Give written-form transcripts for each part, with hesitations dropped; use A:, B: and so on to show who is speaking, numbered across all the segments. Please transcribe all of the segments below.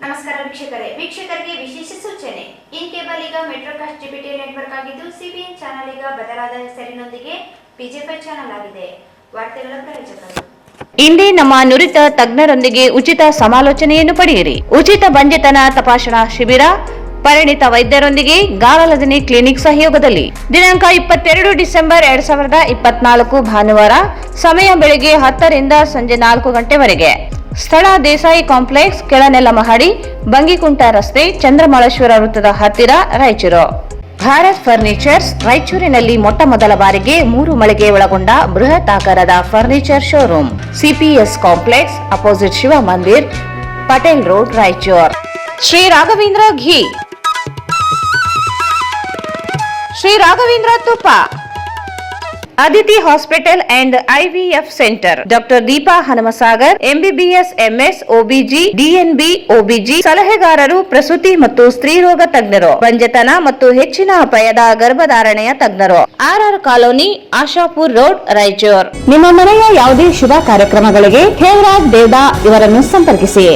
A: ನಮಸ್ಕಾರ ವೀಕ್ಷಕರಿಗೆ ವಿಶೇಷ ಸೂಚನೆ. ಇನ್ ಕೇಬಲ್ ಈಗ ಮೆಟ್ರೋಕಾಸ್ಟ್ ಡಿಜಿಟಲ್ ನೆಟ್ವರ್ಕ್ ಆಗಿದ್ದು ಸಿಬಿಎನ್ ಚಾನೆಲ್ ಈಗ ಬದಲಾದ ಹೆಸರಿನೊಂದಿಗೆ ಪಿಜಿ5 ಚಾನೆಲ್ ಆಗಿದೆ. ವಾರ್ತೆಗಳ ಪ್ರಾಯೋಜಕರು.
B: ಇಂದೇ ನಮ್ಮ ನುರಿತ ತಜ್ಞರೊಂದಿಗೆ ಉಚಿತ ಸಮಾಲೋಚನೆಯನ್ನು ಪಡೆಯಿರಿ. ಉಚಿತ ಬಂಜೆತನ ತಪಾಸಣಾ ಶಿಬಿರ ಪರಿಣಿತ ವೈದ್ಯರೊಂದಿಗೆ ಗಾರಲದನಿ ಕ್ಲಿನಿಕ್ ಸಹಯೋಗದಲ್ಲಿ ದಿನಾಂಕ 22 ಡಿಸೆಂಬರ್ 2024 ಭಾನುವಾರ. ಸಮಯ ಬೆಳಗ್ಗೆ 10 ರಿಂದ ಸಂಜೆ 4 ಗಂಟೆವರೆಗೆ. ಸ್ಥಳ ದೇಸಾಯಿ ಕಾಂಪ್ಲೆಕ್ಸ್, ಕೆಳನೆಲ ಮಹಡಿ, ಬಂಗಿಕುಂಟ ರಸ್ತೆ, ಚಂದ್ರಮಳೇಶ್ವರ ವೃತ್ತದ ಹತ್ತಿರ, ರಾಯಚೂರು. ಭಾರತ್ ಫರ್ನಿಚರ್ಸ್ ರಾಯಚೂರಿನಲ್ಲಿ ಮೊಟ್ಟ ಮೊದಲ ಬಾರಿಗೆ 3 ಮಳಿಗೆ ಒಳಗೊಂಡ ಬೃಹತ್ ಆಕಾರದ furniture showroom. CPS complex opposite Shiva Mandir, Patel road, Raichur. Shri Raghavendra ಘೀ, ಶ್ರೀ ರಾಘವೇಂದ್ರ ತುಪ್ಪ, Aditi hospital and IVF centre, doctor Deepa Hanumasagar, MBBS, MS, OBG, DNB, OBG ಸಲಹೆಗಾರರು, ಪ್ರಸೂತಿ ಮತ್ತು ಸ್ತ್ರೀರೋಗ ತಜ್ಞರು, ಬಂಜೆತನ ಮತ್ತು ಹೆಚ್ಚಿನ ಅಪಾಯದ ಗರ್ಭಧಾರಣೆಯ ತಜ್ಞರು. RR colony, Ashapur road, Raichur.
C: ನಿಮ್ಮ ಮನೆಯ ಯಾವುದೇ ಶುಭ ಕಾರ್ಯಕ್ರಮಗಳಿಗೆ ಹೇಮರಾಜ್ ದೇವದಾ ಇವರನ್ನು ಸಂಪರ್ಕಿಸಿ.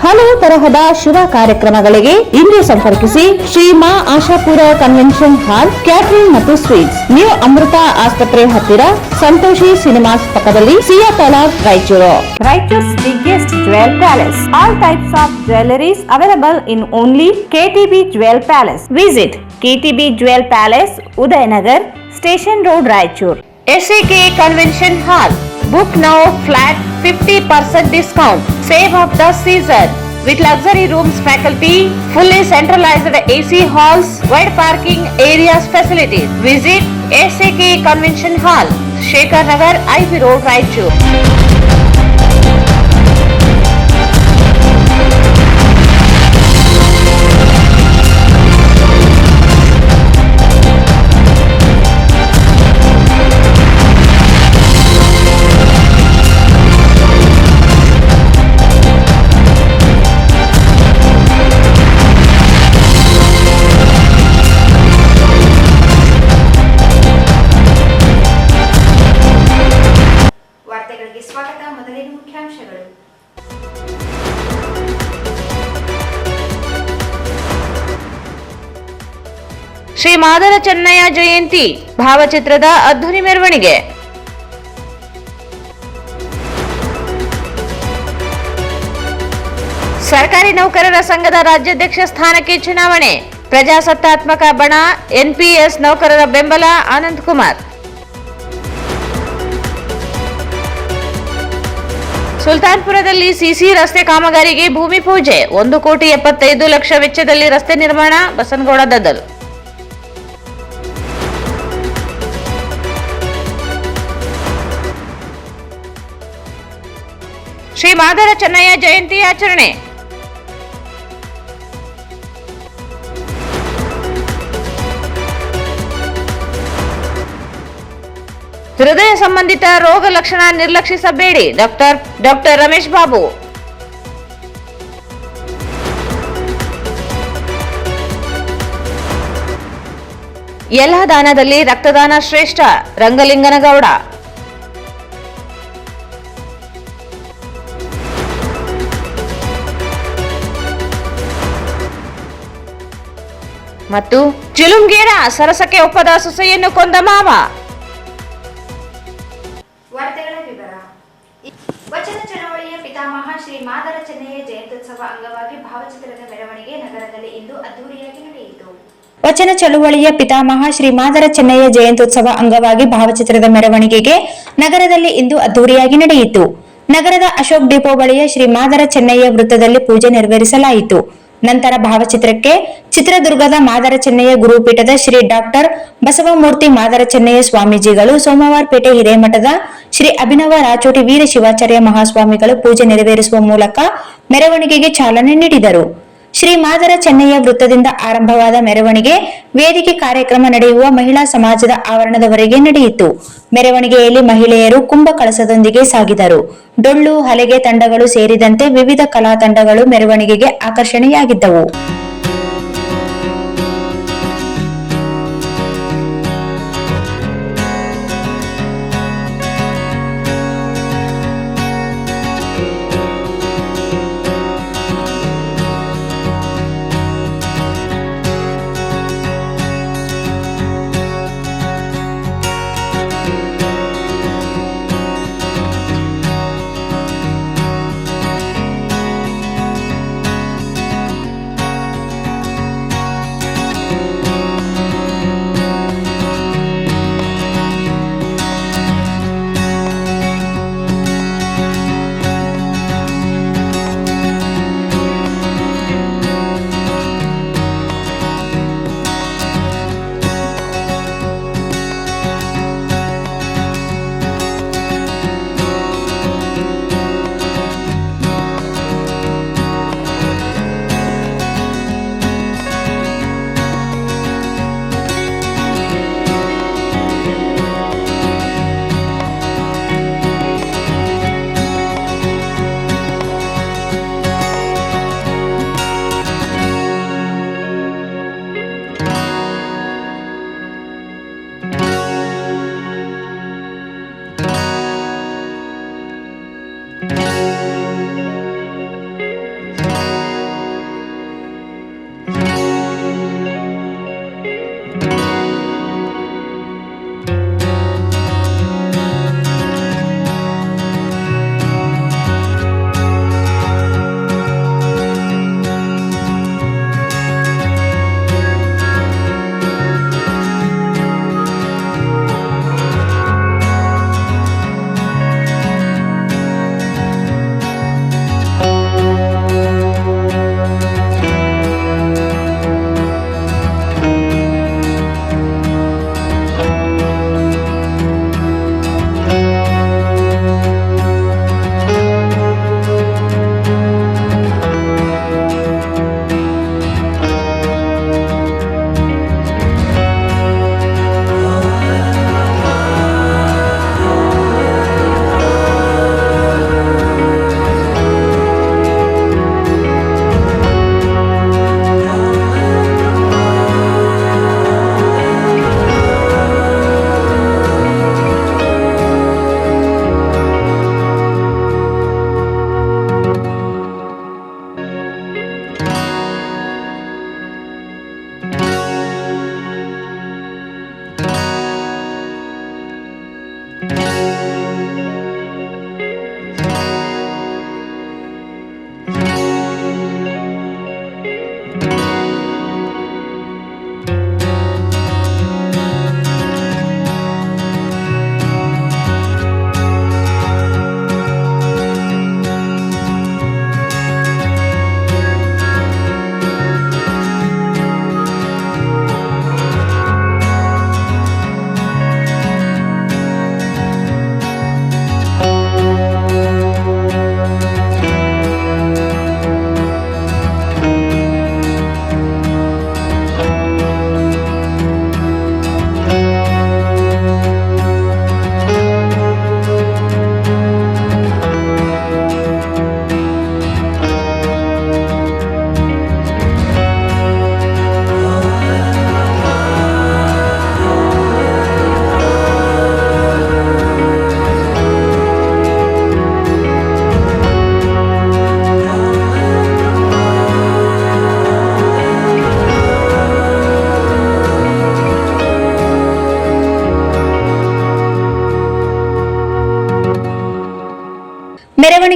C: ಹಲವು ತರಹದ ಶುಭ ಕಾರ್ಯಕ್ರಮಗಳಿಗೆ ಇಂದು ಸಂಪರ್ಕಿಸಿ. Shri Maa Ashapura convention hall, catering ಮತ್ತು ಸ್ವೀಟ್ಸ್, ನ್ಯೂ ಅಮೃತ ಆಸ್ಪತ್ರೆ ಹತ್ತಿರ, ಸಂತೋಷಿ ಸಿನಿಮಾಸ್ ಪಕ್ಕದಲ್ಲಿ, Siyatala, Raichur. Raichur's biggest jewel palace. All types of jewelleries available in only KTB jewel palace. Visit KTB jewel palace, Udayanagar, station road, Raichur.
B: SAK convention hall. Book now flat 50% discount. Save of the season with luxury rooms, faculty, fully centralized AC halls, wide parking areas, facilities. Visit SAK Convention Hall, Shekhar Nagar, IB Road, Raichur.
A: ಸ್ವಾಗತ. ಮೊದಲಿನ ಮುಖ್ಯಾಂಶಗಳು.
B: ಶ್ರೀ ಮಾದರ ಚೆನ್ನಯ್ಯ ಜಯಂತಿ ಭಾವಚಿತ್ರದ ಅದ್ಧೂರಿ ಮೆರವಣಿಗೆ. ಸರ್ಕಾರಿ ನೌಕರರ ಸಂಘದ ರಾಜ್ಯಾಧ್ಯಕ್ಷ ಸ್ಥಾನಕ್ಕೆ ಚುನಾವಣೆ. ಪ್ರಜಾಸತ್ತಾತ್ಮಕ ಬಣ, NPS ನೌಕರರ ಬೆಂಬಲ, ಆನಂದ್ ಕುಮಾರ್. ಸುಲ್ತಾನ್ಪುರದಲ್ಲಿ ಸಿಸಿ ರಸ್ತೆ ಕಾಮಗಾರಿಗೆ ಭೂಮಿ ಪೂಜೆ. 1,75,00,000 ವೆಚ್ಚದಲ್ಲಿ ರಸ್ತೆ ನಿರ್ಮಾಣ. ಬಸನಗೌಡ ದದ್ದಲ್. ಶ್ರೀ ಮಾದರ ಚೆನ್ನಯ್ಯ ಜಯಂತಿ ಆಚರಣೆ. ಹೃದಯ ಸಂಬಂಧಿತ ರೋಗ ಲಕ್ಷಣ ನಿರ್ಲಕ್ಷಿಸಬೇಡಿ. ಡಾಕ್ಟರ್ ರಮೇಶ್ ಬಾಬು. ಎಲ್ಲ ದಾನದಲ್ಲಿ ರಕ್ತದಾನ ಶ್ರೇಷ್ಠ. ರಂಗಲಿಂಗನಗೌಡ. ಮತ್ತು ಚಿಲುಂಗೇರ ಸರಸಕ್ಕೆ ಒಪ್ಪದ ಸೊಸೆಯನ್ನು ಕೊಂದ ಮಾವ.
A: ವಾರ್ತೆಗಳ ವಿವರ. ವಚನ ಚಳವಳಿಯ ಪಿತಾಮಹ ಶ್ರೀ ಮಾದರ ಚೆನ್ನಯ್ಯ ಜಯಂತ್ಯುತ್ಸವ ಅಂಗವಾಗಿ ಭಾವಚಿತ್ರದ ಮೆರವಣಿಗೆ ನಗರದಲ್ಲಿ ಇಂದು ಅದ್ದೂರಿಯಾಗಿ ನಡೆಯಿತು.
C: ವಚನ ಚಳುವಳಿಯ ಪಿತಾಮಹ ಶ್ರೀ ಮಾದರ ಚೆನ್ನಯ್ಯ ಜಯಂತ್ಯುತ್ಸವ ಅಂಗವಾಗಿ ಭಾವಚಿತ್ರದ ಮೆರವಣಿಗೆಗೆ ನಗರದಲ್ಲಿ ಇಂದು ಅದ್ದೂರಿಯಾಗಿ ನಡೆಯಿತು. ನಗರದ ಅಶೋಕ್ ಡಿಪೋ ಬಳಿಯ ಶ್ರೀ ಮಾದರ ಚೆನ್ನಯ್ಯ ವೃತ್ತದಲ್ಲಿ ಪೂಜೆ ನೆರವೇರಿಸಲಾಯಿತು. ನಂತರ ಭಾವಚಿತ್ರಕ್ಕೆ ಚಿತ್ರದುರ್ಗದ ಮಾದರ ಚೆನ್ನಯ್ಯ ಗುರುಪೀಠದ ಶ್ರೀ ಡಾಕ್ಟರ್ ಬಸವಮೂರ್ತಿ ಮಾದರ ಚೆನ್ನಯ್ಯ ಸ್ವಾಮೀಜಿಗಳು, ಸೋಮವಾರಪೇಟೆ ಹಿರೇಮಠದ ಶ್ರೀ ಅಭಿನವ ರಾಚೋಟಿ ವೀರ ಶಿವಾಚಾರ್ಯ ಮಹಾಸ್ವಾಮಿಗಳು ಪೂಜೆ ನೆರವೇರಿಸುವ ಮೂಲಕ ಮೆರವಣಿಗೆಗೆ ಚಾಲನೆ ನೀಡಿದರು. ಶ್ರೀ ಮಾದರ ಚೆನ್ನಯ್ಯ ವೃತ್ತದಿಂದ ಆರಂಭವಾದ ಮೆರವಣಿಗೆ ವೇದಿಕೆ ಕಾರ್ಯಕ್ರಮ ನಡೆಯುವ ಮಹಿಳಾ ಸಮಾಜದ ಆವರಣದವರೆಗೆ ನಡೆಯಿತು. ಮೆರವಣಿಗೆಯಲ್ಲಿ ಮಹಿಳೆಯರು ಕುಂಭ ಕಳಸದೊಂದಿಗೆ ಸಾಗಿದರು. ಡೊಳ್ಳು, ಹಲಗೆ ತಂಡಗಳು ಸೇರಿದಂತೆ ವಿವಿಧ ಕಲಾ ತಂಡಗಳು ಮೆರವಣಿಗೆಗೆ ಆಕರ್ಷಣೆಯಾಗಿದ್ದವು.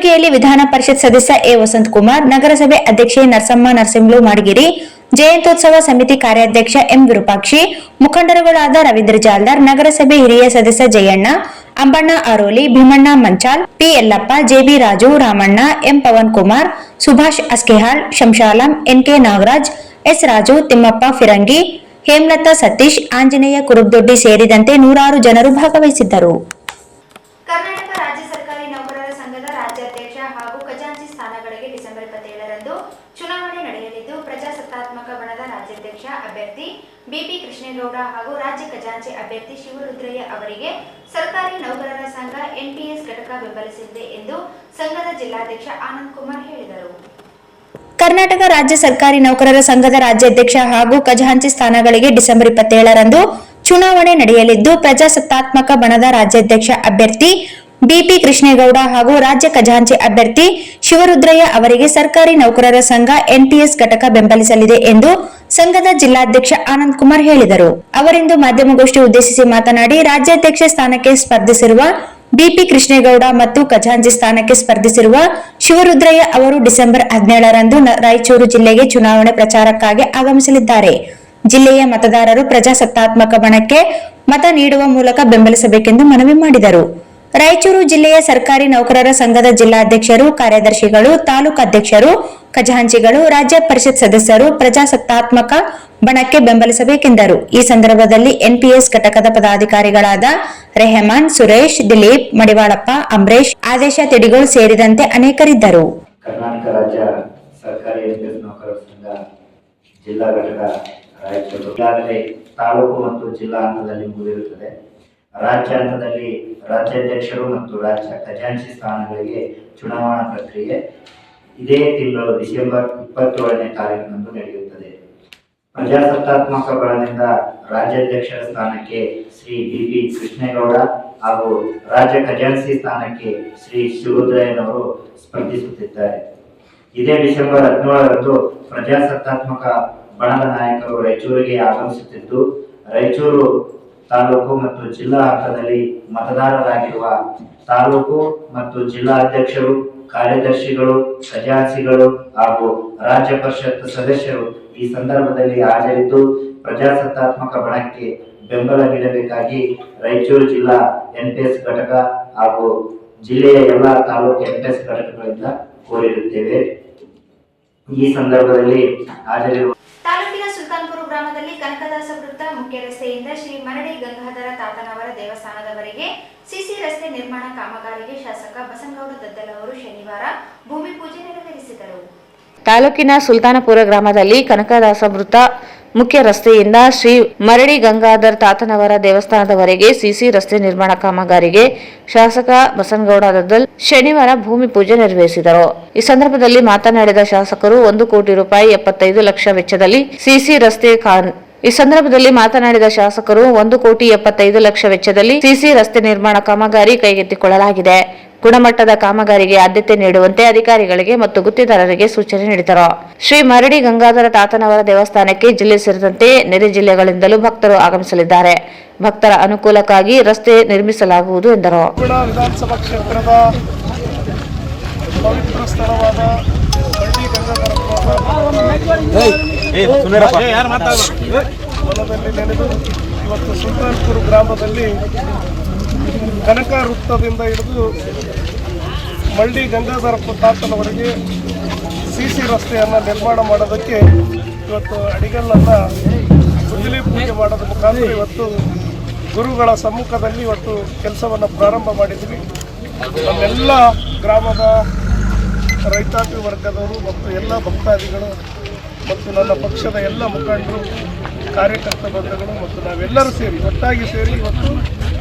C: ಮೆರವಣಿಗೆಯಲ್ಲಿ ವಿಧಾನ ಪರಿಷತ್ ಸದಸ್ಯ ಎ ವಸಂತಕುಮಾರ್, ನಗರಸಭೆ ಅಧ್ಯಕ್ಷೆ ನರಸಮ್ಮ ನರಸಿಂಹಲು ಮಾಡಗಿರಿ, ಜಯಂತ್ಯೋತ್ಸವ ಸಮಿತಿ ಕಾರ್ಯಾಧ್ಯಕ್ಷ ಎಂ ವಿರೂಪಾಕ್ಷಿ, ಮುಖಂಡರುಗಳಾದ ರವೀಂದ್ರ ಜಾಲ್ದಾರ್, ನಗರಸಭೆ ಹಿರಿಯ ಸದಸ್ಯ Jayanna, Ambanna Aroli, Bheemanna Manchal, P Yallappa, JB Raju, Ramanna, M Pavan Kumar, Subhash Askehal, Shamshalam, NK Nagaraj, S Raju, Thimmappa Firangi, Hemalatha Satish, Anjaneya Kurubdoddi ಸೇರಿದಂತೆ ನೂರಾರು ಜನರು ಭಾಗವಹಿಸಿದ್ದರು.
A: ಕರ್ನಾಟಕ ರಾಜ್ಯ ಸರ್ಕಾರಿ ನೌಕರರ ಸಂಘದ ರಾಜ್ಯಾಧ್ಯಕ್ಷ ಹಾಗೂ ಖಜಾಂಚಿ ಸ್ಥಾನಗಳಿಗೆ ಡಿಸೆಂಬರ್ 27ರಂದು ಚುನಾವಣೆ ನಡೆಯಲಿದ್ದು, ಪ್ರಜಾಸತ್ತಾತ್ಮಕ ಬಣದ ರಾಜ್ಯಾಧ್ಯಕ್ಷ ಅಭ್ಯರ್ಥಿ ಬಿಪಿ ಕೃಷ್ಣೇಗೌಡ ಹಾಗೂ ರಾಜ್ಯ ಖಜಾಂಚಿ ಅಭ್ಯರ್ಥಿ ಶಿವರುದ್ರಯ್ಯ ಅವರಿಗೆ ಸರ್ಕಾರಿ ನೌಕರರ ಸಂಘ ಎನ್ಪಿಎಸ್ ಘಟಕ ಬೆಂಬಲಿಸಲಿದೆ ಎಂದು ಸಂಘದ ಜಿಲ್ಲಾಧ್ಯಕ್ಷ ಆನಂದ್ ಕುಮಾರ್ ಹೇಳಿದರು.
C: ಕರ್ನಾಟಕ ರಾಜ್ಯ ಸರ್ಕಾರಿ ನೌಕರರ ಸಂಘದ ರಾಜ್ಯಾಧ್ಯಕ್ಷ ಹಾಗೂ ಖಜಾಂಚಿ ಸ್ಥಾನಗಳಿಗೆ ಡಿಸೆಂಬರ್ 27ರಂದು ಚುನಾವಣೆ ನಡೆಯಲಿದ್ದು, ಪ್ರಜಾಸತ್ತಾತ್ಮಕ ಬಣದ ರಾಜ್ಯಾಧ್ಯಕ್ಷ ಅಭ್ಯರ್ಥಿ ಬಿಪಿ ಕೃಷ್ಣೇಗೌಡ ಹಾಗೂ ರಾಜ್ಯ ಖಜಾಂಚಿ ಅಭ್ಯರ್ಥಿ ಶಿವರುದ್ರಯ್ಯ ಅವರಿಗೆ ಸರ್ಕಾರಿ ನೌಕರರ ಸಂಘ ಎನ್ಪಿಎಸ್ ಘಟಕ ಬೆಂಬಲಿಸಲಿದೆ ಎಂದು ಸಂಘದ ಜಿಲ್ಲಾಧ್ಯಕ್ಷ ಆನಂದ್ ಕುಮಾರ್ ಹೇಳಿದರು. ಅವರಿಂದು ಮಾಧ್ಯಮಗೋಷ್ಠಿ ಉದ್ದೇಶಿಸಿ ಮಾತನಾಡಿ, ರಾಜ್ಯಾಧ್ಯಕ್ಷ ಸ್ಥಾನಕ್ಕೆ ಸ್ಪರ್ಧಿಸಿರುವ ಬಿಪಿ ಕೃಷ್ಣೇಗೌಡ ಮತ್ತು ಖಜಾಂಚಿ ಸ್ಥಾನಕ್ಕೆ ಸ್ಪರ್ಧಿಸಿರುವ ಶಿವರುದ್ರಯ್ಯ ಅವರು ಡಿಸೆಂಬರ್ 17ರಂದು ರಾಯಚೂರು ಜಿಲ್ಲೆಗೆ ಚುನಾವಣೆ ಪ್ರಚಾರಕ್ಕಾಗಿ ಆಗಮಿಸಲಿದ್ದಾರೆ. ಜಿಲ್ಲೆಯ ಮತದಾರರು ಪ್ರಜಾಸತ್ತಾತ್ಮಕ ಬಣಕ್ಕೆ ಮತ ನೀಡುವ ಮೂಲಕ ಬೆಂಬಲಿಸಬೇಕೆಂದು ಮನವಿ ಮಾಡಿದರು. ರಾಯಚೂರು ಜಿಲ್ಲೆಯ ಸರ್ಕಾರಿ ನೌಕರರ ಸಂಘದ ಜಿಲ್ಲಾಧ್ಯಕ್ಷರು, ಕಾರ್ಯದರ್ಶಿಗಳು, ತಾಲೂಕು ಅಧ್ಯಕ್ಷರು, ಖಜಾಂಚಿಗಳು, ರಾಜ್ಯ ಪರಿಷತ್ ಸದಸ್ಯರು ಪ್ರಜಾಸತ್ತಾತ್ಮಕ ಬಣಕ್ಕೆ ಬೆಂಬಲಿಸಬೇಕೆಂದರು. ಈ ಸಂದರ್ಭದಲ್ಲಿ ಎನ್ಪಿಎಸ್ ಘಟಕದ ಪದಾಧಿಕಾರಿಗಳಾದ ರೆಹಮಾನ್, ಸುರೇಶ್, ದಿಲೀಪ್, ಮಡಿವಾಳಪ್ಪ, ಅಂಬರೀಶ್, ಆದೇಶ ತಿಡಿಗೋಳ್ ಸೇರಿದಂತೆ ಅನೇಕರಿದ್ದರು.
D: ಕರ್ನಾಟಕ ರಾಜ್ಯ ಸರ್ಕಾರಿ ಎನ್ಪಿಎಸ್ ನೌಕರರ ಸಂಘ ಜಿಲ್ಲಾ ಘಟಕ ರಾಯಚೂರು ಈಗಾಗಲೇ ತಾಲೂಕು ಮತ್ತು ಜಿಲ್ಲಾ ಹಂತದಲ್ಲಿ ಮುಗಿದಿರುತ್ತದೆ. ರಾಜ್ಯ ಹಂತದಲ್ಲಿ ರಾಜ್ಯಾಧ್ಯಕ್ಷರು ಮತ್ತು ರಾಜ್ಯ ಖಜಾಂಚಿ ಸ್ಥಾನಗಳಿಗೆ ಚುನಾವಣಾ ಪ್ರಕ್ರಿಯೆ ಇದೇ ತಿಂಗಳು ಡಿಸೆಂಬರ್ 27ನೇ ತಾರೀಕಿನಂದು ನಡೆಯುತ್ತದೆ. ಪ್ರಜಾಸತ್ತಾತ್ಮಕ ಬಣದಿಂದ ರಾಜ್ಯಾಧ್ಯಕ್ಷರ ಸ್ಥಾನಕ್ಕೆ ಶ್ರೀ ಬಿಪಿ ಕೃಷ್ಣೇಗೌಡ ಹಾಗೂ ರಾಜ್ಯ ಖಜಾಂಚಿ ಸ್ಥಾನಕ್ಕೆ ಶ್ರೀ ಶಿವರುದ್ರಯ್ಯನವರು ಸ್ಪರ್ಧಿಸುತ್ತಿದ್ದಾರೆ. ಇದೇ ಡಿಸೆಂಬರ್ 17ರಂದು ಪ್ರಜಾಸತ್ತಾತ್ಮಕ ಬಣದ ನಾಯಕರು ರಾಯಚೂರಿಗೆ ಆಗಮಿಸುತ್ತಿದ್ದು, ರಾಯಚೂರು ತಾಲೂಕು ಮತ್ತು ಜಿಲ್ಲಾ ಹಂತದಲ್ಲಿ ಮತದಾರರಾಗಿರುವ ತಾಲೂಕು ಮತ್ತು ಜಿಲ್ಲಾ ಅಧ್ಯಕ್ಷರು, ಕಾರ್ಯದರ್ಶಿಗಳು, ಖಜಾಂಚಿಗಳು ಹಾಗೂ ರಾಜ್ಯ ಪರಿಷತ್ ಸದಸ್ಯರು ಈ ಸಂದರ್ಭದಲ್ಲಿ ಹಾಜರಿದ್ದು ಪ್ರಜಾಸತ್ತಾತ್ಮಕ ಬಣಕ್ಕೆ ಬೆಂಬಲ ನೀಡಬೇಕಾಗಿ ರಾಯಚೂರು ಜಿಲ್ಲಾ ಎನ್ಪಿಎಸ್ ಘಟಕ ಹಾಗೂ ಜಿಲ್ಲೆಯ ಎಲ್ಲ ತಾಲೂಕು ಎನ್ಪಿಎಸ್ ಘಟಕಗಳಿಂದ ಕೋರಿರುತ್ತೇವೆ. ಈ ಸಂದರ್ಭದಲ್ಲಿ ಹಾಜರಿರುವ
A: ತಾಲೂಕಿನ ಸುಲ್ತಾನ್ಪುರ ಗ್ರಾಮದಲ್ಲಿ ಕನಕದಾಸ ವೃತ್ತ ಮುಖ್ಯ ರಸ್ತೆಯಿಂದ ಶ್ರೀ ಮರಡಿ ಗಂಗಾಧರ ತಾತನವರ ದೇವಸ್ಥಾನದವರೆಗೆ ಸಿಸಿ ರಸ್ತೆ ನಿರ್ಮಾಣ ಕಾಮಗಾರಿಗೆ ಶಾಸಕ ಬಸನಗೌಡ ದದ್ದಲ್ ಅವರು ಶನಿವಾರ ಭೂಮಿ ಪೂಜೆ ನೆರವೇರಿಸಿದರು.
B: ತಾಲೂಕಿನ ಸುಲ್ತಾನಪುರ ಗ್ರಾಮದಲ್ಲಿ ಕನಕದಾಸ ವೃತ್ತ ಮುಖ್ಯ ರಸ್ತೆಯಿಂದ ಶ್ರೀ ಮರಡಿ ಗಂಗಾಧರ ತಾತನವರ ದೇವಸ್ಥಾನದವರೆಗೆ ಸಿಸಿ ರಸ್ತೆ ನಿರ್ಮಾಣ ಕಾಮಗಾರಿಗೆ ಶಾಸಕ ಬಸನಗೌಡ ದದ್ದಲ್ ಶನಿವಾರ ಭೂಮಿ ಪೂಜೆ ನೆರವೇರಿಸಿದರು. ಈ ಸಂದರ್ಭದಲ್ಲಿ ಮಾತನಾಡಿದ ಶಾಸಕರು 1 ಕೋಟಿ ರೂಪಾಯಿ 75 ಲಕ್ಷ ವೆಚ್ಚದಲ್ಲಿ ಸಿಸಿ ರಸ್ತೆ ಸಿಸಿ ರಸ್ತೆ ನಿರ್ಮಾಣ ಕಾಮಗಾರಿ ಕೈಗೆತ್ತಿಕೊಳ್ಳಲಾಗಿದೆ. ಗುಣಮಟ್ಟದ ಕಾಮಗಾರಿಗೆ ಆದ್ಯತೆ ನೀಡುವಂತೆ ಅಧಿಕಾರಿಗಳಿಗೆ ಮತ್ತು ಗುತ್ತಿದಾರರಿಗೆ ಸೂಚನೆ ನೀಡಿದರು. ಶ್ರೀ ಮರಡಿ ಗಂಗಾಧರ ತಾತನವರ ದೇವಸ್ಥಾನಕ್ಕೆ ಜಿಲ್ಲೆ ಸೇರಿದಂತೆ ನೆರೆ ಜಿಲ್ಲೆಗಳಿಂದಲೂ ಭಕ್ತರು ಆಗಮಿಸಲಿದ್ದಾರೆ. ಭಕ್ತರ ಅನುಕೂಲಕ್ಕಾಗಿ ರಸ್ತೆ ನಿರ್ಮಿಸಲಾಗುವುದು ಎಂದರು.
E: ವಿಧಾನಸಭಾ ಕ್ಷೇತ್ರದ ಪವಿತ್ರ ಸ್ಥಳವಾದ ಮರಡಿ ಗಂಗಾಧರ ಹೊಲದಲ್ಲಿ ನೆನೆದು ಇವತ್ತು ಸುಲ್ತಾನ್ಪುರ ಗ್ರಾಮದಲ್ಲಿ ಕನಕ ವೃತ್ತದಿಂದ ಹಿಡಿದು ಮರಡಿ ಗಂಗಾಧರ ತಾತನವರೆಗೆ ಸಿಸಿ ರಸ್ತೆಯನ್ನು ನಿರ್ಮಾಣ ಮಾಡೋದಕ್ಕೆ ಇವತ್ತು ಅಡಿಗಲ್ಲನ್ನು ಗುದ್ದಲಿ ಪೂಜೆ ಮಾಡೋದ್ರ ಮುಖಾಂತರ ಇವತ್ತು ಗುರುಗಳ ಸಮ್ಮುಖದಲ್ಲಿ ಇವತ್ತು ಕೆಲಸವನ್ನು ಪ್ರಾರಂಭ ಮಾಡಿದ್ವಿ. ನಮ್ಮೆಲ್ಲ ಗ್ರಾಮದ ರೈತಾಪಿ ವರ್ಗದವರು ಮತ್ತು ಎಲ್ಲ ಭಕ್ತಾದಿಗಳು ಮತ್ತು ನನ್ನ ಪಕ್ಷದ ಎಲ್ಲ ಮುಖಂಡರು, ಕಾರ್ಯಕರ್ತ ಬಂಧುಗಳು ಮತ್ತು ನಾವೆಲ್ಲರೂ ಸೇರಿ ಒಟ್ಟಾಗಿ ಸೇರಿ ಇವತ್ತು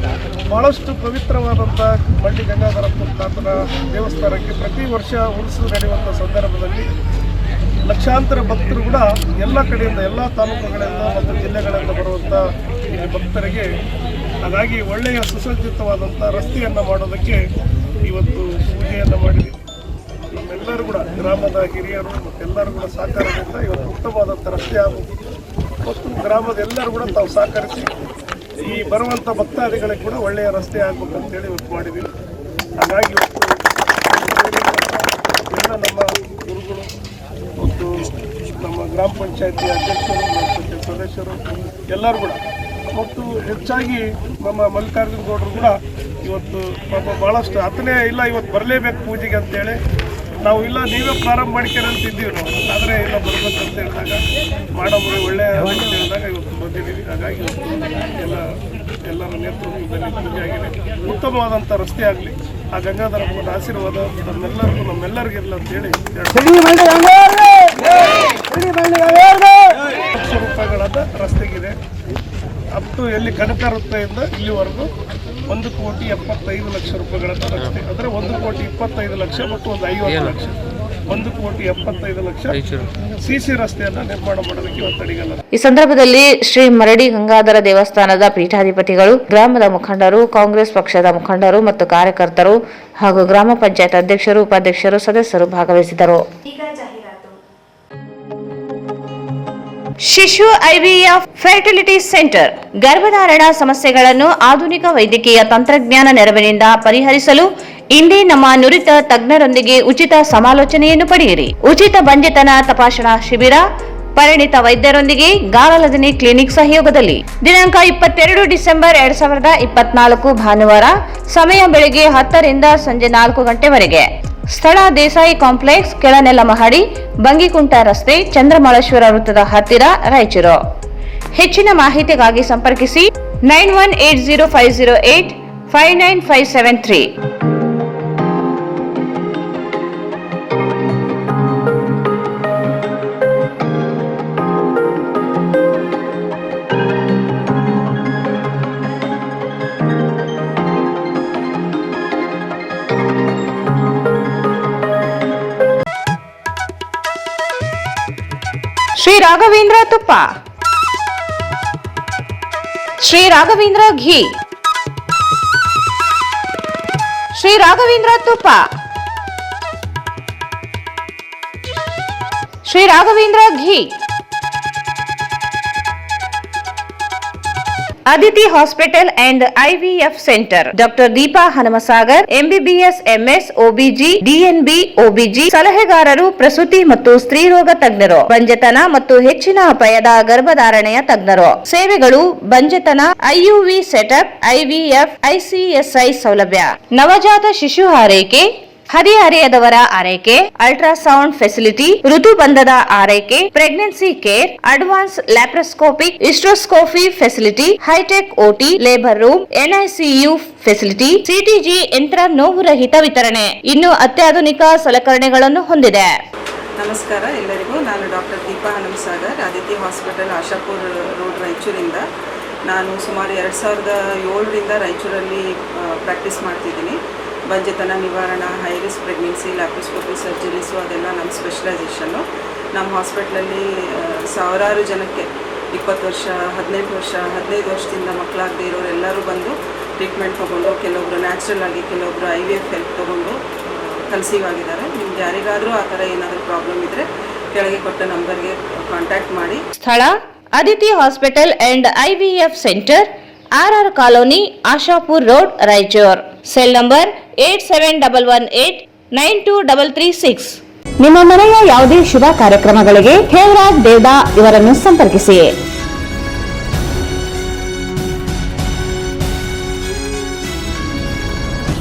E: ಭಾಳಷ್ಟು ಪವಿತ್ರವಾದಂಥ ಮರಡಿ ಗಂಗಾಧರ ತಾತನ ದೇವಸ್ಥಾನಕ್ಕೆ ಪ್ರತಿ ವರ್ಷ ಉರುಸು ನಡೆಯುವಂಥ ಸಂದರ್ಭದಲ್ಲಿ ಲಕ್ಷಾಂತರ ಭಕ್ತರು ಕೂಡ ಎಲ್ಲ ಕಡೆಯಿಂದ, ಎಲ್ಲ ತಾಲೂಕುಗಳಿಂದ ಮತ್ತು ಜಿಲ್ಲೆಗಳಿಂದ ಬರುವಂಥ ಈ ಭಕ್ತರಿಗೆ ಹಾಗಾಗಿ ಒಳ್ಳೆಯ ಸುಸಜ್ಜಿತವಾದಂಥ ರಸ್ತೆಯನ್ನು ಮಾಡೋದಕ್ಕೆ ಇವತ್ತು ಪೂಜೆಯನ್ನು ಮಾಡಿದ್ದೀವಿ. ನಮ್ಮೆಲ್ಲರೂ ಕೂಡ ಗ್ರಾಮದ ಹಿರಿಯರು ಮತ್ತೆಲ್ಲರೂ ಕೂಡ ಸಹಕಾರದಿಂದ ಇವತ್ತು ಉತ್ತಮವಾದಂಥ ರಸ್ತೆ ಆಗೋದು ಮತ್ತು ಗ್ರಾಮದ ಎಲ್ಲರೂ ಕೂಡ ತಾವು ಸಹಕರಿಸಿ ಈ ಬರುವಂಥ ಭಕ್ತಾದಿಗಳಿಗೆ ಕೂಡ ಒಳ್ಳೆಯ ರಸ್ತೆ ಆಗಬೇಕಂತೇಳಿ ಇವತ್ತು ಮಾಡಿದ್ದೀವಿ. ಹಾಗಾಗಿ ಇವತ್ತು ಗ್ರಾಮ ಪಂಚಾಯತಿ ಅಧ್ಯಕ್ಷರು ಮತ್ತು ಸದಸ್ಯರು ಎಲ್ಲರೂ ಕೂಡ ಮತ್ತು ಹೆಚ್ಚಾಗಿ ನಮ್ಮ ಮಲ್ಲಿಕಾರ್ಜುನ ಗೌಡರು ಕೂಡ ಇವತ್ತು ಪಾಪ ಭಾಳಷ್ಟು ಆತನೇ ಇಲ್ಲ ಇವತ್ತು ಬರಲೇಬೇಕು ಪೂಜೆಗೆ ಅಂತೇಳಿ ನಾವು ಇಲ್ಲ ನೀವೇ ಪ್ರಾರಂಭ ಮಾಡ್ತೀರ ಅಂತಿದ್ದೀವಿ ನಾವು, ಆದರೆ ಇಲ್ಲ ಬರ್ಬೇಕಂತ ಹೇಳಿದಾಗ ಮಾಡೋದು ಒಳ್ಳೆಯ ಅಂತ ಹೇಳಿದಾಗ ಇವತ್ತು ಬಂದಿದ್ದೀವಿ. ಹಾಗಾಗಿ ಇವತ್ತು ಎಲ್ಲರ ನೇತೃತ್ವದಲ್ಲಿ ಪೂಜೆ ಆಗಿದೆ. ಉತ್ತಮವಾದಂಥ ರಸ್ತೆ ಆಗಲಿ, ಆ ಗಂಗಾಧರಪ್ಪನ ಆಶೀರ್ವಾದ ನಮ್ಮೆಲ್ಲರಿಗಿರಲಿ ಅಂತೇಳಿ ಲಕ್ಷ ರೂಪಾಯಿಗಳಾದ ರಸ್ತೆಗಿದೆ. ಅಪ್ಟು ಎಲ್ಲಿ ಕನಕ ವೃತ್ತದಿಂದ ಇಲ್ಲಿವರೆಗೂ 1,75,00,000 ರೂಪಾಯಿಗಳನ್ನ ರಸ್ತೆ, ಅಂದರೆ 1,25,00,000 ಮತ್ತು ಒಂದು 50 ಲಕ್ಷ, 1,75,00,000 ಸಿಸಿ ರಸ್ತೆಯನ್ನು ನಿರ್ಮಾಣ ಮಾಡೋದಕ್ಕೆ ಇವತ್ತು ಅಡಿಗಲ್ಲ.
B: ಈ ಸಂದರ್ಭದಲ್ಲಿ ಶ್ರೀ ಮರಡಿ ಗಂಗಾಧರ ದೇವಸ್ಥಾನದ ಪೀಠಾಧಿಪತಿಗಳು, ಗ್ರಾಮದ ಮುಖಂಡರು, ಕಾಂಗ್ರೆಸ್ ಪಕ್ಷದ ಮುಖಂಡರು ಮತ್ತು ಕಾರ್ಯಕರ್ತರು ಹಾಗೂ ಗ್ರಾಮ ಪಂಚಾಯತ್ ಅಧ್ಯಕ್ಷರು, ಉಪಾಧ್ಯಕ್ಷರು, ಸದಸ್ಯರು ಭಾಗವಹಿಸಿದರು.
A: ಈಗ ಜಾಹೀರಾತು.
B: ಶಿಶು ಐವಿಎಫ್ ಫರ್ಟಿಲಿಟಿ ಸೆಂಟರ್ ಗರ್ಭಧಾರಣ ಸಮಸ್ಯೆಗಳನ್ನು ಆಧುನಿಕ ವೈದ್ಯಕೀಯ ತಂತ್ರಜ್ಞಾನ ನೆರವಿನಿಂದ ಪರಿಹರಿಸಲು ಇಂದೇ ನಮ್ಮ ನುರಿತ ತಜ್ಞರೊಂದಿಗೆ ಉಚಿತ ಸಮಾಲೋಚನೆಯನ್ನು ಪಡೆಯಿರಿ. ಉಚಿತ ಬಂಜೆತನ ತಪಾಸಣಾ ಶಿಬಿರ ಪರಿಣಿತ ವೈದ್ಯರೊಂದಿಗೆ ಗಾಲಲದಿನಿ ಕ್ಲಿನಿಕ್ ಸಹಯೋಗದಲ್ಲಿ ದಿನಾಂಕ 22 ಡಿಸೆಂಬರ್ 2024 ಭಾನುವಾರ. ಸಮಯ ಬೆಳಗ್ಗೆ 10 ರಿಂದ ಸಂಜೆ 4 ಗಂಟೆವರೆಗೆ. ಸ್ಥಳ ದೇಸಾಯಿ ಕಾಂಪ್ಲೆಕ್ಸ್, ಕೆಳನೆಲಮಹಡಿ, ಬಂಗಿಕುಂಟ ರಸ್ತೆ, ಚಂದ್ರಮಳೇಶ್ವರ ವೃತ್ತದ ಹತ್ತಿರ, ರಾಯಚೂರು. ಹೆಚ್ಚಿನ ಮಾಹಿತಿಗಾಗಿ ಸಂಪರ್ಕಿಸಿ 918050859573. ಶ್ರೀ ರಾಘವೇಂದ್ರ ತುಪ್ಪ, ಶ್ರೀ ರಾಘವೇಂದ್ರ ಘೀ, ಶ್ರೀ ರಾಘವೇಂದ್ರ ತುಪ್ಪ, Shri Raghavendra ghee. Aditi hospital and IVF centre, doctor Deepa Hanumasagar, MBBS MS OBG DNB OBG ಸಲಹೆಗಾರರು, ಪ್ರಸೂತಿ ಮತ್ತು ಸ್ತ್ರೀರೋಗ ತಜ್ಞರು, ಬಂಜೆತನ ಮತ್ತು ಹೆಚ್ಚಿನ ಅಪಾಯದ ಗರ್ಭಧಾರಣೆಯ ತಜ್ಞರು. ಸೇವೆಗಳು: ಬಂಜೆತನ, IUV ಸೆಟಪ್, IVF, ICSI ಸೌಲಭ್ಯ, ನವಜಾತ ಶಿಶು ಆರೈಕೆ, ಹದಿಹರೆಯದವರ ಆರೈಕೆ, ಅಲ್ಟ್ರಾಸೌಂಡ್ ಫೆಸಿಲಿಟಿ, ಋತುಬಂಧದ ಆರೈಕೆ, pregnancy care, advance laparoscopic hysteroscopy facility, hi-tech OT, labour room, NICU facility, CTG ಯಂತ್ರ, ನೋವು ರಹಿತ ವಿತರಣೆ, ಇನ್ನು ಅತ್ಯಾಧುನಿಕ ಸಲಕರಣೆಗಳನ್ನು ಹೊಂದಿದೆ.
F: ನಮಸ್ಕಾರ ಎಲ್ಲರಿಗೂ. ನಾನು doctor Deepa Hanumasagar, Aditya hospital, Ashapur road, ರಾಯಚೂರಿಂದ. ನಾನು ಸುಮಾರು 2007ರಿಂದ ರಾಯಚೂರಲ್ಲಿ ಪ್ರಾಕ್ಟೀಸ್ ಮಾಡ್ತಿದ್ದೀನಿ. ಬಂಜೆತನ ನಿವಾರಣಾ, high risk pregnancy, laparoscopy surgeries ಅದೆಲ್ಲ ನಮ್ಮ ಸ್ಪೆಷಲೈಸೇಷನ್ನು. ನಮ್ಮ ಹಾಸ್ಪಿಟ್ಲಲ್ಲಿ ಸಾವಿರಾರು ಜನಕ್ಕೆ 20 ವರ್ಷ, 18 ವರ್ಷ, 15 ವರ್ಷದಿಂದ ಮಕ್ಕಳಾಗದೇ ಇರೋರು ಎಲ್ಲರೂ ಬಂದು ಟ್ರೀಟ್ಮೆಂಟ್ ತೊಗೊಂಡು, ಕೆಲವೊಬ್ಬರು ನ್ಯಾಚುರಲ್ ಆಗಿ, ಕೆಲವೊಬ್ಬರು IVF ಹೆಲ್ಪ್ ತೊಗೊಂಡು ಕನ್ಸೀವ್ ಆಗಿದ್ದಾರೆ. ನಿಮ್ಗೆ ಯಾರಿಗಾದರೂ ಆ ಥರ ಏನಾದರೂ ಪ್ರಾಬ್ಲಮ್ ಇದ್ದರೆ ಕೆಳಗೆ ಕೊಟ್ಟ ನಂಬರ್ಗೆ ಕಾಂಟ್ಯಾಕ್ಟ್ ಮಾಡಿ.
B: ಸ್ಥಳ: Aditi hospital and IVF centre, RR colony, Ashapur road, Raichur. Cell number 8718923336. ನಿಮ್ಮ ಮನೆಯ ಯಾವುದೇ ಶುಭ ಕಾರ್ಯಕ್ರಮಗಳಿಗೆ ಖೇವರಾಜ್ ದೇವದಾ ಇವರನ್ನು ಸಂಪರ್ಕಿಸಿ.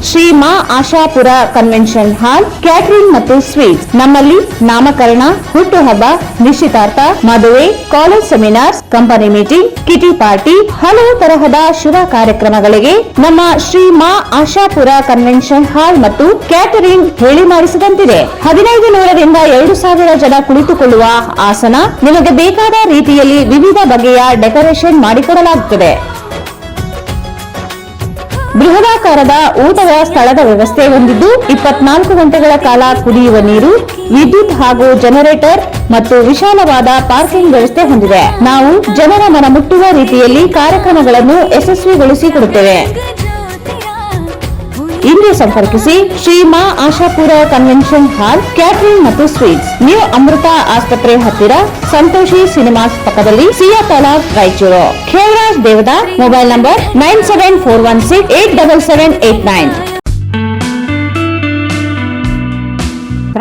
B: Shri Maa Ashapura convention hall, catering ಮತ್ತು ಸ್ವೀಟ್ಸ್. ನಮ್ಮಲ್ಲಿ ನಾಮಕರಣ, ಹುಟ್ಟುಹಬ್ಬ, ನಿಶ್ಚಿತಾರ್ಥ, ಮದುವೆ, college seminars, company meeting, ಕಿಟಿ party, ಹಲವು ತರಹದ ಶುಭ ಕಾರ್ಯಕ್ರಮಗಳಿಗೆ ನಮ್ಮ ಶ್ರೀ ಮಾ ಆಶಾಪುರ ಕನ್ವೆನ್ಷನ್ ಹಾಲ್ ಮತ್ತು ಕ್ಯಾಟರಿಂಗ್ ಹೇಳಿ ಮಾಡಿಸಿದಂತಿದೆ. 1500 ರಿಂದ 2000 ಜನ ಕುಳಿತುಕೊಳ್ಳುವ ಆಸನ, ನಿಮಗೆ ಬೇಕಾದ ರೀತಿಯಲ್ಲಿ ವಿವಿಧ ಬಗೆಯ ಡೆಕೋರೇಷನ್ ಮಾಡಿಕೊಡಲಾಗುತ್ತದೆ. ಬೃಹದಾಕಾರದ ಊಟದ ಸ್ಥಳದ ವ್ಯವಸ್ಥೆ ಹೊಂದಿದ್ದು 24 ಗಂಟೆಗಳ ಕಾಲ ಕುಡಿಯುವ ನೀರು, ವಿದ್ಯುತ್ ಹಾಗೂ ಜನರೇಟರ್ ಮತ್ತು ವಿಶಾಲವಾದ ಪಾರ್ಕಿಂಗ್ ವ್ಯವಸ್ಥೆ ಹೊಂದಿದೆ. ನಾವು ಜನರ ಮನ ಮುಟ್ಟುವ ರೀತಿಯಲ್ಲಿ ಕಾರ್ಯಕ್ರಮಗಳನ್ನು ಯಶಸ್ವಿಗೊಳಿಸಿಕೊಡುತ್ತೇವೆ. ಇಂದೇ ಸಂಪರ್ಕಿಸಿ Shri Maa Ashapura convention hall, catering ಮತ್ತು ಸ್ವೀಟ್ಸ್, ನ್ಯೂ ಅಮೃತ ಆಸ್ಪತ್ರೆ ಹತ್ತಿರ, ಸಂತೋಷಿ ಸಿನಿಮಾಸ್ ಪಕ್ಕದಲ್ಲಿ, Siyatalab, Raichur. Khevaraj Devada. Mobile number 9741687789.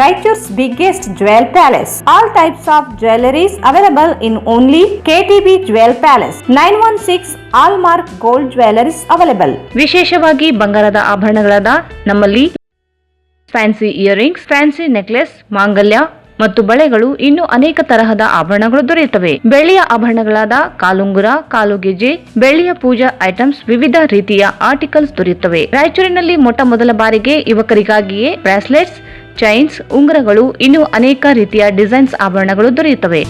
B: Raichur's biggest jewel palace. All types of jewelries available in only KTB Jewel Palace. 916 Allmark Gold Jewelries available. ವಿಶೇಷವಾಗಿ ಬಂಗಾರದ ಆಭರಣಗಳಾದ ನಮ್ಮಲ್ಲಿ ಫ್ಯಾನ್ಸಿ ಇಯರಿಂಗ್ಸ್, ಫ್ಯಾನ್ಸಿ ನೆಕ್ಲೆಸ್, ಮಾಂಗಲ್ಯ ಮತ್ತು ಬಳೆಗಳು ಇನ್ನೂ ಅನೇಕ ತರಹದ ಆಭರಣಗಳು ದೊರೆಯುತ್ತವೆ. ಬೆಳ್ಳಿಯ ಆಭರಣಗಳಾದ ಕಾಲುಂಗುರ, ಕಾಲುಗೆಜೆ, ಬೆಳ್ಳಿಯ ಪೂಜಾ ಐಟಮ್ಸ್, ವಿವಿಧ ರೀತಿಯ ಆರ್ಟಿಕಲ್ಸ್ ದೊರೆಯುತ್ತವೆ. ರಾಯಚೂರಿನಲ್ಲಿ ಮೊಟ್ಟ ಮೊದಲ ಬಾರಿಗೆ ಯುವಕರಿಗಾಗಿಯೇ ಬ್ರಾಸ್ಲೆಟ್ಸ್, ಚೈನ್ಸ್, ಉಂಗುರಗಳು, ಇನ್ನೂ ಅನೇಕ ರೀತಿಯ ಡಿಸೈನ್ಸ್ ಆಭರಣಗಳು ದೊರೆಯುತ್ತವೆ.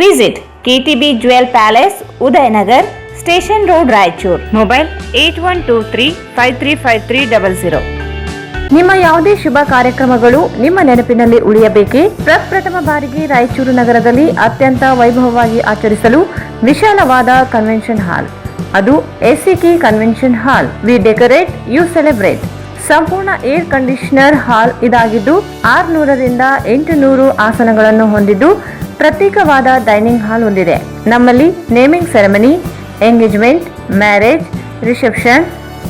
B: Visit KTB Jewel Palace, Udayanagar, Station Road, Raichur. Mobile 8123535300. ನಿಮ್ಮ ಯಾವುದೇ ಶುಭ ಕಾರ್ಯಕ್ರಮಗಳು ನಿಮ್ಮ ನೆನಪಿನಲ್ಲಿ ಉಳಿಯಬೇಕೇ? ಪ್ರಪ್ರಥಮ ಬಾರಿಗೆ ರಾಯಚೂರು ನಗರದಲ್ಲಿ ಅತ್ಯಂತ ವೈಭವವಾಗಿ ಆಚರಿಸಲು ವಿಶಾಲವಾದ ಕನ್ವೆನ್ಷನ್ ಹಾಲ್, ಅದು ACK convention hall. We decorate, you celebrate. ಸಂಪೂರ್ಣ ಏರ್ ಕಂಡೀಷನರ್ ಹಾಲ್ ಇದಾಗಿದ್ದು 600ರಿಂದ 800 ಆಸನಗಳನ್ನು ಹೊಂದಿದ್ದು ಪ್ರತ್ಯೇಕವಾದ ಡೈನಿಂಗ್ ಹಾಲ್ ಹೊಂದಿದೆ. ನಮ್ಮಲ್ಲಿ naming ceremony, engagement, marriage, reception,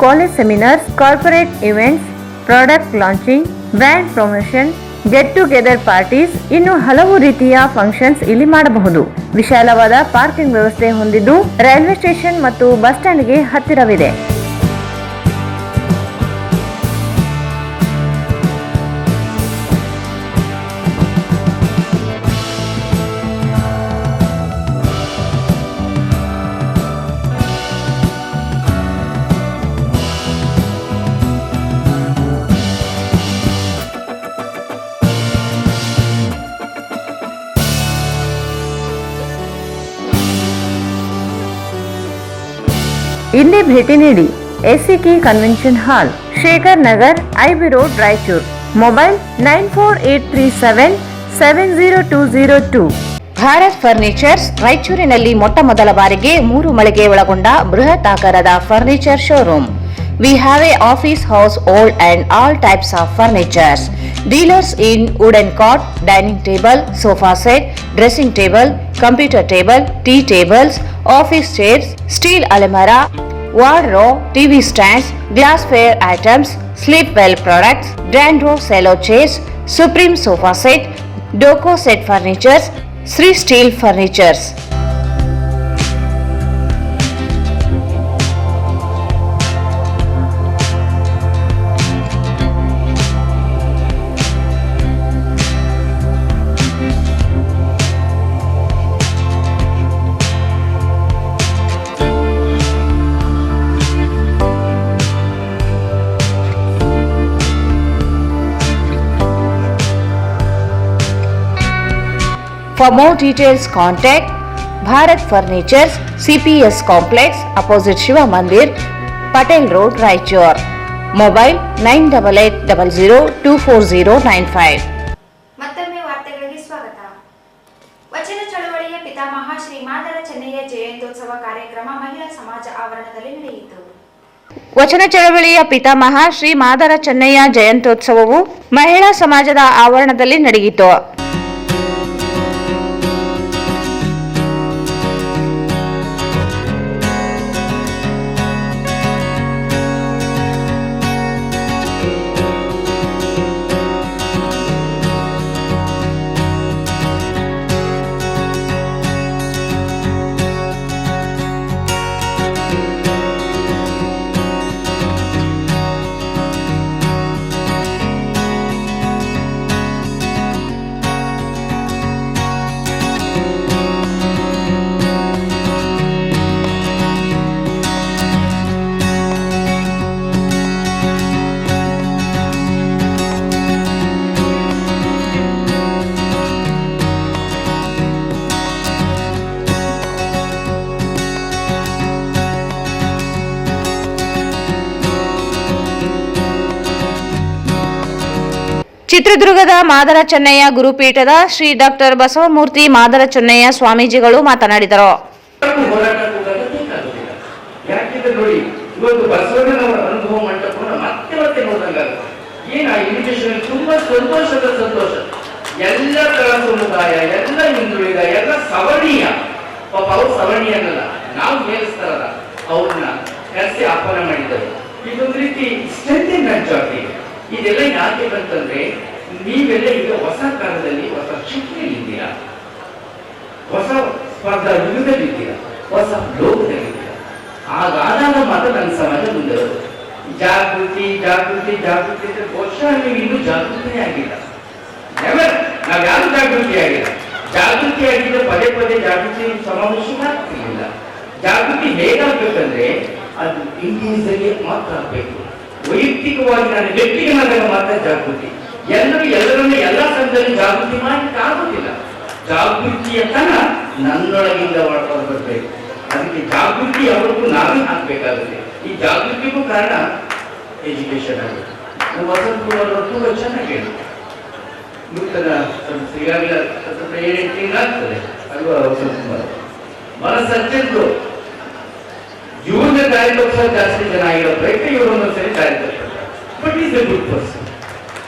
B: college seminars, corporate events, product launching, brand promotion, get together parties, ಇನ್ನು ಹಲವು ರೀತಿಯ ಫಂಕ್ಷನ್ಸ್ ಇಲ್ಲಿ ಮಾಡಬಹುದು. ವಿಶಾಲವಾದ ಪಾರ್ಕಿಂಗ್ ವ್ಯವಸ್ಥೆ ಹೊಂದಿದ್ದು ರೈಲ್ವೆ ಸ್ಟೇಷನ್ ಮತ್ತು ಬಸ್ ಸ್ಟ್ಯಾಂಡ್ಗೆ ಹತ್ತಿರವಿದೆ. ಇಂದೇ ಭೇಟಿ ನೀಡಿ ಎಸಿಕೆ ಕನ್ವೆನ್ಷನ್ ಹಾಲ್, Shekhar Nagar, IB road, Raichur. Mobile 9483770202. Bharat furnitures ರಾಯಚೂರಿನಲ್ಲಿ ಮೊಟ್ಟ ಮೊದಲ ಬಾರಿಗೆ 3 ಮಳಿಗೆ ಒಳಗೊಂಡ ಬೃಹತ್ ಆಕಾರದ furniture showroom. We have a office house, old and all types of furnitures. Dealers in wooden cot, dining table, sofa set, dressing table, computer table, tea tables, office chairs, steel almirah, wardrobe, TV stands, glassware items, sleepwell products, Dandro cello chairs, Supreme sofa set, Doco set furnitures, Sri Steel furnitures. For more details, contact Bharat Furnitures, CPS Complex, opposite Shiva Mandir, Patel Road, Raichur. Mobile 9880024095.
A: ಮತ್ತೊಮ್ಮೆ ವಾರ್ತೆಗಳಿಗೆ ಸ್ವಾಗತ. ವಚನ ಚಳವಳಿಯ ಪಿತಾಮಹ ಶ್ರೀ ಮಾದರ ಚೆನ್ನಯ್ಯ ಜಯಂತ್ಯೋತ್ಸವ ಕಾರ್ಯಕ್ರಮ ಮಹಿಳಾ ಸಮಾಜ ಆವರಣದಲ್ಲಿ ನಡೆಯಿತು.
B: ವಚನ ಚಳವಳಿಯ ಪಿತಾಮಹ ಶ್ರೀ ಮಾದರ ಚೆನ್ನಯ್ಯ ಜಯಂತ್ಯೋತ್ಸವವು ಮಹಿಳಾ ಸಮಾಜದ ಆವರಣದಲ್ಲಿ ನಡೆಯಿತು. ಚಿತ್ರದುರ್ಗದ ಮಾದರ ಚೆನ್ನಯ್ಯ ಗುರುಪೀಠದ ಶ್ರೀ ಡಾಕ್ಟರ್ ಬಸವಮೂರ್ತಿ ಮಾದರ ಚೆನ್ನಯ್ಯ ಸ್ವಾಮೀಜಿಗಳು ಮಾತನಾಡಿದರು.
G: ಯಾಕಿದ್ರೆ ನೋಡಿ, ಇವತ್ತು ಬಸವಣ್ಣನವರ ಅನುಭವ ಮಂಟಪವನ್ನು ಮತ್ತೆ ಮತ್ತೆ ನೋಡಿದಂಗಾಗುತ್ತೆ. ಏನು ಆ ಇನ್ವಿಟೇಷನ್ ತುಂಬಾ ಸಂತೋಷ. ಎಲ್ಲ ಸಮುದಾಯ, ಎಲ್ಲ ಹಿಂದುಳಿದ, ಎಲ್ಲ ಸವರ್ಣೀಯ, ಪಾಪ ಅವ್ರು ಸವರ್ಣೀಯನಲ್ಲ, ನಾವು ಮೇಲಿಸ್ತಾರಲ್ಲ ಅವ್ರನ್ನ ಕರೆಸಿ ಆಹ್ವಾನ ಮಾಡಿದ್ದಾರೆ. ಇದೊಂದು ರೀತಿ ಸ್ಟ್ರೆಂಥ್ ಜಾತಿ. ಇದೆಲ್ಲ ಯಾಕೆ ಬಂತಂದ್ರೆ, ನೀವೆಲ್ಲ ಈಗ ಹೊಸ ಕಾಲದಲ್ಲಿ ಹೊಸ ಶಕ್ತಿಯಲ್ಲಿದ್ದೀರಾ, ಹೊಸ ಸ್ಪರ್ಧಾ ಯುಗದಲ್ಲಿದ್ದೀರಾ, ಹೊಸ ಲೋಕದಲ್ಲಿದ್ದೀರಾ. ಆಗಾದಾಗ ಮಾತ್ರ ನನ್ನ ಸಮಾಜ ಮುಂದೆ ಬರುತ್ತೆ. ಜಾಗೃತಿ ಅಂದ್ರೆ ಬಹುಶಃ ನೀವು ಇನ್ನೂ ಜಾಗೃತಿನೇ ಆಗಿಲ್ಲ. ನಾವ್ ಯಾರು ಜಾಗೃತಿ ಆಗಿಲ್ಲ. ಜಾಗೃತಿ ಆಗಿದ್ರೆ ಪದೇ ಜಾಗೃತಿ ಸಮಾವೇಶ ಆಗ್ತಿರ್ಲಿಲ್ಲ. ಜಾಗೃತಿ ಹೇಗಾಗ್ಬೇಕಂದ್ರೆ ಅದು ಇಂಡಿವಿಜುವಲಿ ಮಾತ್ರ ಆಗ್ಬೇಕು. ವೈಯಕ್ತಿಕವಾಗಿ ನಾನು ವ್ಯಕ್ತಿಗನಾದಾಗ ಮಾತ್ರ ಜಾಗೃತಿ. ಎಲ್ಲರನ್ನ ಎಲ್ಲ ಸಂದರ್ಭದಲ್ಲಿ ಜಾಗೃತಿ ಮಾಡಲಿಕ್ಕೆ ಆಗುತ್ತಿಲ್ಲ. ಜಾಗೃತಿಯ ತನ ನನ್ನೊಳಗಿಂದ ಬರ್ಬೇಕು. ಅದಕ್ಕೆ ಜಾಗೃತಿ ಅವರಿಗೂ ನಾವೇ ಹಾಕ್ಬೇಕಾಗುತ್ತೆ. ಈ ಜಾಗೃತಿಗೂ ಕಾರಣ ಎಜುಕೇಶನ್ ಆಗುತ್ತೆ. ವಸಂತ ಕುಮಾರ್ ಅವರು ತುಂಬಾ ಚೆನ್ನಾಗಿ ಹೇಳಿದ್ರು. ನೂತನ ಈಗಾಗಲೇ 7 ತಿಂಗಳಾಗ್ತದೆ ಅಲ್ವಾ ವಸಂತ ಕುಮಾರ್ ಮನಸ್ಸು. ಇವ್ರನ್ನ ದಾರಿ ತಪ್ಪಿಸೋದು ಜಾಸ್ತಿ ಜನ ಆಗಿರೋ ಪ್ರಯತ್ನ ಇವರೊಂದೊಂದ್ಸರಿ ದಾರಿ ತಪ್ಪಿಸ್ತಾರೆ. But is a good person.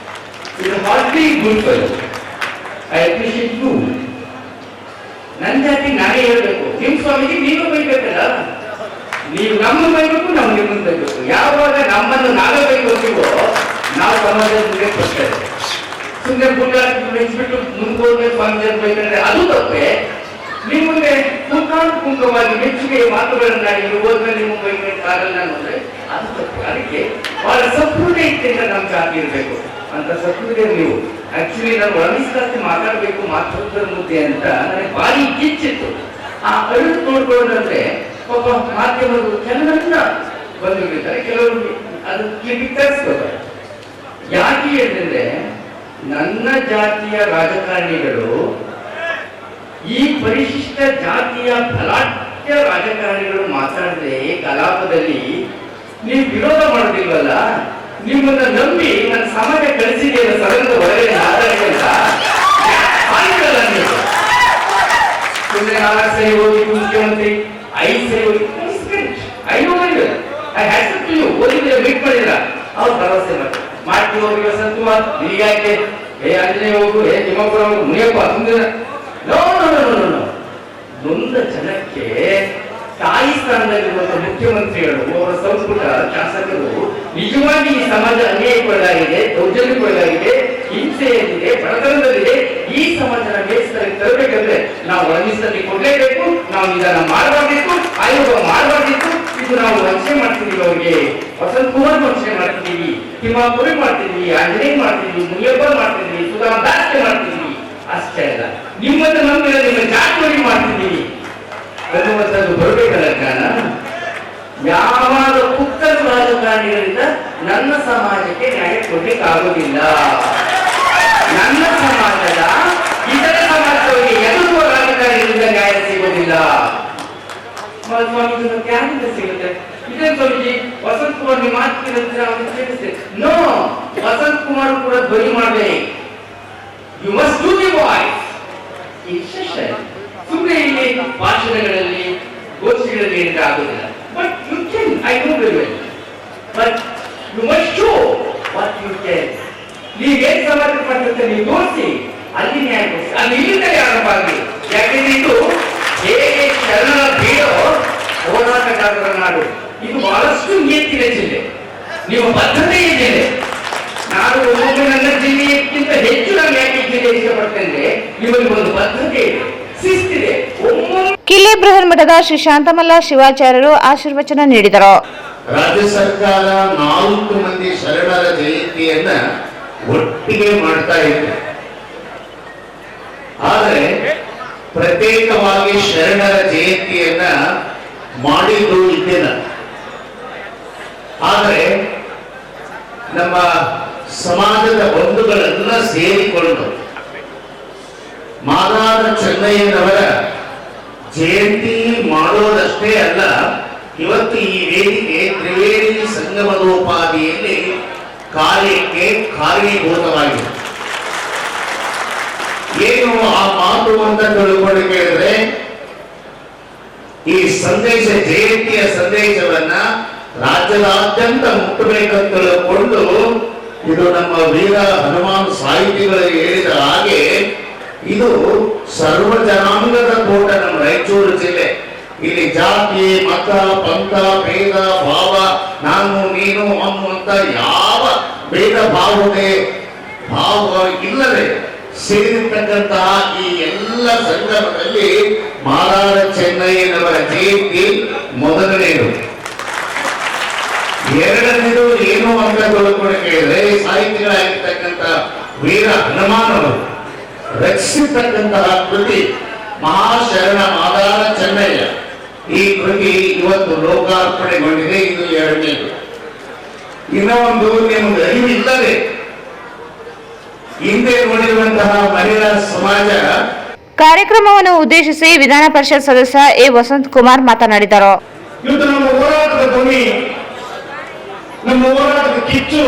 G: ಇದು hardly good person. I appreciate you. ನನ್ನ ಜಾತಿ ನಾನೇ ಹೇಳ್ಬೇಕು. ನಿಮ್ ಸ್ವಾಮೀಜಿ ನೀವು ಬೈಬೇಕಲ್ಲ, ನೀವು ನಮ್ಮ ಬೈಬೇಕು, ನಾವು ನಿಮ್ಮನ್ನು ಬೈಬೇಕು. ಯಾವಾಗ ನಮ್ಮನ್ನು ನಾವೇ ಬೈಕೋತೀವೋ ನಾವು ಸಮಾಜದ ಮುಂದೆ ಕೊಡ್ತೇವೆ. ಸುಮ್ಮನೆ ಬಿಟ್ಟು ಮುಂದೆ ಸ್ವಾಮೀಜಿ ಬೈಕಂದ್ರೆ ಅದು ತಪ್ಪೆ. ನಿಮ್ಮ ಮುಂದೆ ಕುಂಕವಾಗಿ ಮೆಚ್ಚುಗೆ ಮಾತುಗಳನ್ನಾಡಿ ನೀವು ಹೋದ್ಮೇಲೆ ನಿಮ್ಮ ಬೈಕ್ ಆಗಲ್ಲ ಅನ್ನೋದ್ರೆ ಅದು ತಪ್ಪೆ. ಅದಕ್ಕೆ ಬಹಳ ಸಹೃದಯತೆಯಿಂದ ನಮ್ಮ ಜಾತಿ ಇರಬೇಕು ಅಂತ ಸಹೃದಯ ನೀವು. ಆಕ್ಚುಲಿ ನಾನು ಒಳಗಿಸ್ತಾಸ್ತಿ ಮಾತಾಡ್ಬೇಕು ಮಾತೃತ್ವದ ಮುದ್ದೆ ಅಂತ ನನಗೆ ಭಾರಿ ಕಿಚ್ಚಿತ್ತು. ಆ ಅರಿವು ನೋಡ್ಕೊಳ್ಳೋದಂದ್ರೆ ಪಾಪ ಮಾಧ್ಯಮಗಳು ಕೆಲವರನ್ನ ಬಂದಿರ್ತಾರೆ, ಕೆಲವರು ಅದು ಕ್ಲಿಪಿಗೆ ತರಿಸ್ಕೋತಾರೆ. ಯಾಕೆ ಹೇಳಿದ್ರೆ ನನ್ನ ಜಾತಿಯ ರಾಜಕಾರಣಿಗಳು ಈ ಪರಿಶಿಷ್ಟ ಜಾತಿಯ ಬಲಾಢ್ಯ ರಾಜಕಾರಣಿಗಳು ಮಾತಾಡಿದ್ರೆ ಕಲಾಪದಲ್ಲಿ ನೀವು ವಿರೋಧ ಮಾಡೋದಿಲ್ವಲ್ಲ, ನಿಮ್ಮನ್ನ ನಂಬಿ ನನ್ನ ಸಮಾಜ ಕಳಿಸಿದೆಯಲ್ಲ ಸದನದ ಹೊರಗಡೆ ಮಾತಾಡಿ ಅಂತ ಮಾಡಿರಲ್ಲ ನೀವು. ಸುಮ್ಮನೆ 4 ಸರಿ ಹೋಗಿ ಮುಖ್ಯಮಂತ್ರಿ 5 ಸರಿ ಹೋಗಿ ಓದಿದ್ರೆ ಮೀಟ್ ಮಾಡಿಲ್ಲ ಅವ್ರು ಭರವಸೆ ಮಾಡ್ತೀವಿ ಹೋಗಿ ವಸಂತ ಕುಮಾರ್ ನಿನಗಾಕೆ ಆಂಜನೇಯ ಹೋಗು, ತಿಮ್ಮಪುರ ಹೋಗು, ಮುನಿಯಪ್ಪ ಸುಂದರ ನೊಂದ ಜನಕ್ಕೆ ತಾಯಿ ಸ್ಥಾನದಲ್ಲಿರುವಂತಹ ಮುಖ್ಯಮಂತ್ರಿಗಳು, ಅವರ ಸಂಪುಟ ಶಾಸಕರು ನಿಜವಾಗಿ ಈ ಸಮಾಜ ಅನ್ಯಾಯಕ್ಕೊಳಗಾಗಿದೆ, ದೌರ್ಜನ್ಯಕ್ಕೊಳಗಾಗಿದೆ, ಹಿಂಸೆಯಲ್ಲಿದೆ, ಬಡತನದಲ್ಲಿದೆ. ಈ ಸಮಾಜನ ಬೇಯಿಸ್ತಲ್ಲಿ ತರಬೇಕಂದ್ರೆ ನಾವು ಒಳಗಿಸ್ತಲ್ಲಿ ಕೊಡ್ಲೇಬೇಕು. ನಾವು ನಿಧಾನ ಮಾಡಬಾರ್ದಿತ್ತು, ಆಯೋಗ ಮಾಡಬಾರ್ದಿತ್ತು. ಇದು ನಾವು ವಂಚನೆ ಮಾಡ್ತಿದೀವಿ. ಅವ್ರಿಗೆ ವಸಂತ ಕುಮಾರ್ ವಂಚನೆ ಮಾಡ್ತಿದೀವಿ, ತಿಮ್ಮಾಪುರಿ ಮಾಡ್ತಿದ್ವಿ, ಆಂಜನೇಯ ಮಾಡ್ತಿದ್ವಿ, ಮುನಿಯಪ್ಪ ಮಾಡ್ತಿದ್ವಿ, ಸುಧಾಮ ದಾಸ್ತೆ ಮಾಡ್ತಿದ್ವಿ. ಅಷ್ಟೇ ಅಲ್ಲ, ನಿಮ್ಮನ್ನ ನಂಬಿಲ್ಲ, ನಿಮ್ಮ ಜಾತಿಯವರಿಗೆ ಮಾಡ್ತಿದ್ದೀವಿ ಅನ್ನುವಂಥದ್ದು ಬರಬೇಕಲ್ಲ ಜ್ಞಾನ. ಯಾವಾಗ ಪುಕ್ಕಲ ರಾಜಕಾರಣಿಗಳಿಂದ ನನ್ನ ಸಮಾಜಕ್ಕೆ ನ್ಯಾಯ ಕೊಡ್ಲಿಕ್ಕೆ ಆಗೋದಿಲ್ಲ. ನನ್ನ ಸಮಾಜದ ಇತರ ಸಮಾಜದವರಿಗೆ ಎದುರುವ ರಾಜಕಾರಣಿಗಳಿಂದ ನ್ಯಾಯ ಸಿಗೋದಿಲ್ಲ. ಸ್ವಾಮೀಜಿ ಯಾರಿಂದ ಸಿಗುತ್ತೆ? ಇದೇ ಸ್ವಾಮೀಜಿ ವಸಂತ ಕುಮಾರ್ ನೀವು ಮಾತಿನ ನೋ, ವಸಂತ ಕುಮಾರ್ ಕೂಡ ಧ್ವನಿ ಮಾಡಬೇಕು. You must do the voice in session. ಸುಮ್ಮನೆ ಇಲ್ಲಿ ಭಾಷಣಗಳಲ್ಲಿ ಗೋಷ್ಠಿಗಳಲ್ಲಿ ಹೇಳಿದ್ರೆ ಆಗೋದಿಲ್ಲ. But you can, I know very well, but you must show what you can. ನೀವೇನು ಸಮಾಜ ಪಡ್ತಂತೆ ನೀವು ತೋರಿಸಿ, ಅಲ್ಲಿ ನ್ಯಾಯ ಕೊಡಿಸಿ. ಅಲ್ಲಿ ಇಲ್ಲಿಂದಲೇ ಆರಂಭ ಆಗಲಿ. ಯಾಕೆಂದ್ರೆ ಇದು ಹೇಗೆ ಶರಣರ ಬೀಡೋ ಹೋರಾಟಗಾರರ ನಾಡು. ಇದು ಬಹಳಷ್ಟು ನಿಯತ್ತಿನ ಜಿಲ್ಲೆ, ನಿಮ್ಮ ಬದ್ಧತೆ ಜಿಲ್ಲೆ. ನಾನು ಒಮ್ಮೊಮ್ಮೆ ನನ್ನ ಜಿಲ್ಲೆಯಕ್ಕಿಂತ ಹೆಚ್ಚು ನಾನು ಯಾಕೆ ಜಿಲ್ಲೆ ಇಷ್ಟಪಡ್ತೇನೆ, ನಿಮಗೆ ಒಂದು ಬದ್ಧತೆ ಇದೆ, ಶಿಸ್ತಿದೆ.
B: ಕಿಲ್ಲೆ ಬೃಹನ್ಮಠದ ಶ್ರೀ ಶಾಂತಮಲ್ಲ ಶಿವಾಚಾರ್ಯರು ಆಶೀರ್ವಚನ ನೀಡಿದರು.
H: ರಾಜ್ಯ ಸರ್ಕಾರ 4 ಮಂದಿ ಶರಣರ ಜಯಂತಿಯನ್ನ ಒಟ್ಟಿಗೆ ಮಾಡ್ತಾ ಇದೆ. ಆದರೆ ಪ್ರತ್ಯೇಕವಾಗಿ ಶರಣರ ಜಯಂತಿಯನ್ನ ಮಾಡಿದ್ದು ಇದ್ದೇನ. ಆದರೆ ನಮ್ಮ ಸಮಾಜದ ಬಂಧುಗಳೆಲ್ಲ ಸೇರಿಕೊಂಡು ಮಾದಾರ ಚೆನ್ನಯ್ಯನವರ ಜಯಂತಿ ಮಾಡೋದಷ್ಟೇ ಅಲ್ಲ, ಇವತ್ತು ಈ ವೇದಿಕೆ ತ್ರಿವೇಣಿ ಸಂಗಮದೋಪಾದಿಯಲ್ಲಿ ಕಾರ್ಯಕ್ಕೆ ಕಾರಣೀಭೂತವಾಗಿದೆ. ಏನು ಆ ಮಾತು ಅಂತ ತಿಳ್ಕೊಂಡು ಕೇಳಿದ್ರೆ, ಈ ಸಂದೇಶ, ಜಯಂತಿಯ ಸಂದೇಶವನ್ನ ರಾಜ್ಯದಾದ್ಯಂತ ಮುಟ್ಟಬೇಕಂತ ತಿಳ್ಕೊಂಡು, ಇದು ನಮ್ಮ ವೀರ ಹನುಮಾನ್ ಸಾಹಿತಿಗಳು ಹೇಳಿದ ಹಾಗೆ ಇದು ಸರ್ವ ಜನಾಂಗದ ತೋಟ ನಮ್ಮ ರಾಯಚೂರು ಜಿಲ್ಲೆ. ಇಲ್ಲಿ ಜಾತಿ, ಮತ, ಪಂಥ, ಭೇದ ಭಾವ, ನಾನು ನೀನು ಅನ್ನುವಂತ ಯಾವ ಭೇದ ಭಾವ ಇಲ್ಲದೆ ಸೇರಿರ್ತಕ್ಕಂತಹ ಈ ಎಲ್ಲ ಸಂದರ್ಭದಲ್ಲಿ ಮಹಾರಾಜ ಚೆನ್ನಯ್ಯನವರ ಜಯಂತಿ ಮೊದಲನೇದು. ಎರಡನೇದು ಏನು ಅಂತ ತಿಳ್ಕೊಂಡು ಕೇಳಿದ್ರೆ, ಸಾಹಿತಿಗಳಾಗಿರ್ತಕ್ಕಂಥ ವೀರ ಹನುಮಾನ್ ಅವರು ರಚಿಸಿರ್ತಕ್ಕಂತಹ ಕೃತಿ ಮಹಾಶರಣ ಮಹಾರಾಜ ಚೆನ್ನಯ್ಯ. ಈ ಕೃತಿ ಇವತ್ತು ಲೋಕಾರ್ಪಣೆಗೊಂಡಿದೆ. ಇದು ಎರಡನೇದು. ಇನ್ನೂ ಒಂದು ನಿಮಗೆ ಅರಿವಿಲ್ಲದೆ ಹಿಂದೆ ನೋಡಿರುವಂತಹ ಮಹಿಳಾ ಸಮಾಜ.
B: ಕಾರ್ಯಕ್ರಮವನ್ನು ಉದ್ದೇಶಿಸಿ ವಿಧಾನ ಪರಿಷತ್ ಸದಸ್ಯ ಎ ವಸಂತ್ ಕುಮಾರ್ ಮಾತನಾಡಿದರು.
E: ಇವತ್ತು ನಮ್ಮ ಹೋರಾಟದ ಧ್ವನಿ, ನಮ್ಮ ಹೋರಾಟದ ಕಿಚ್ಚು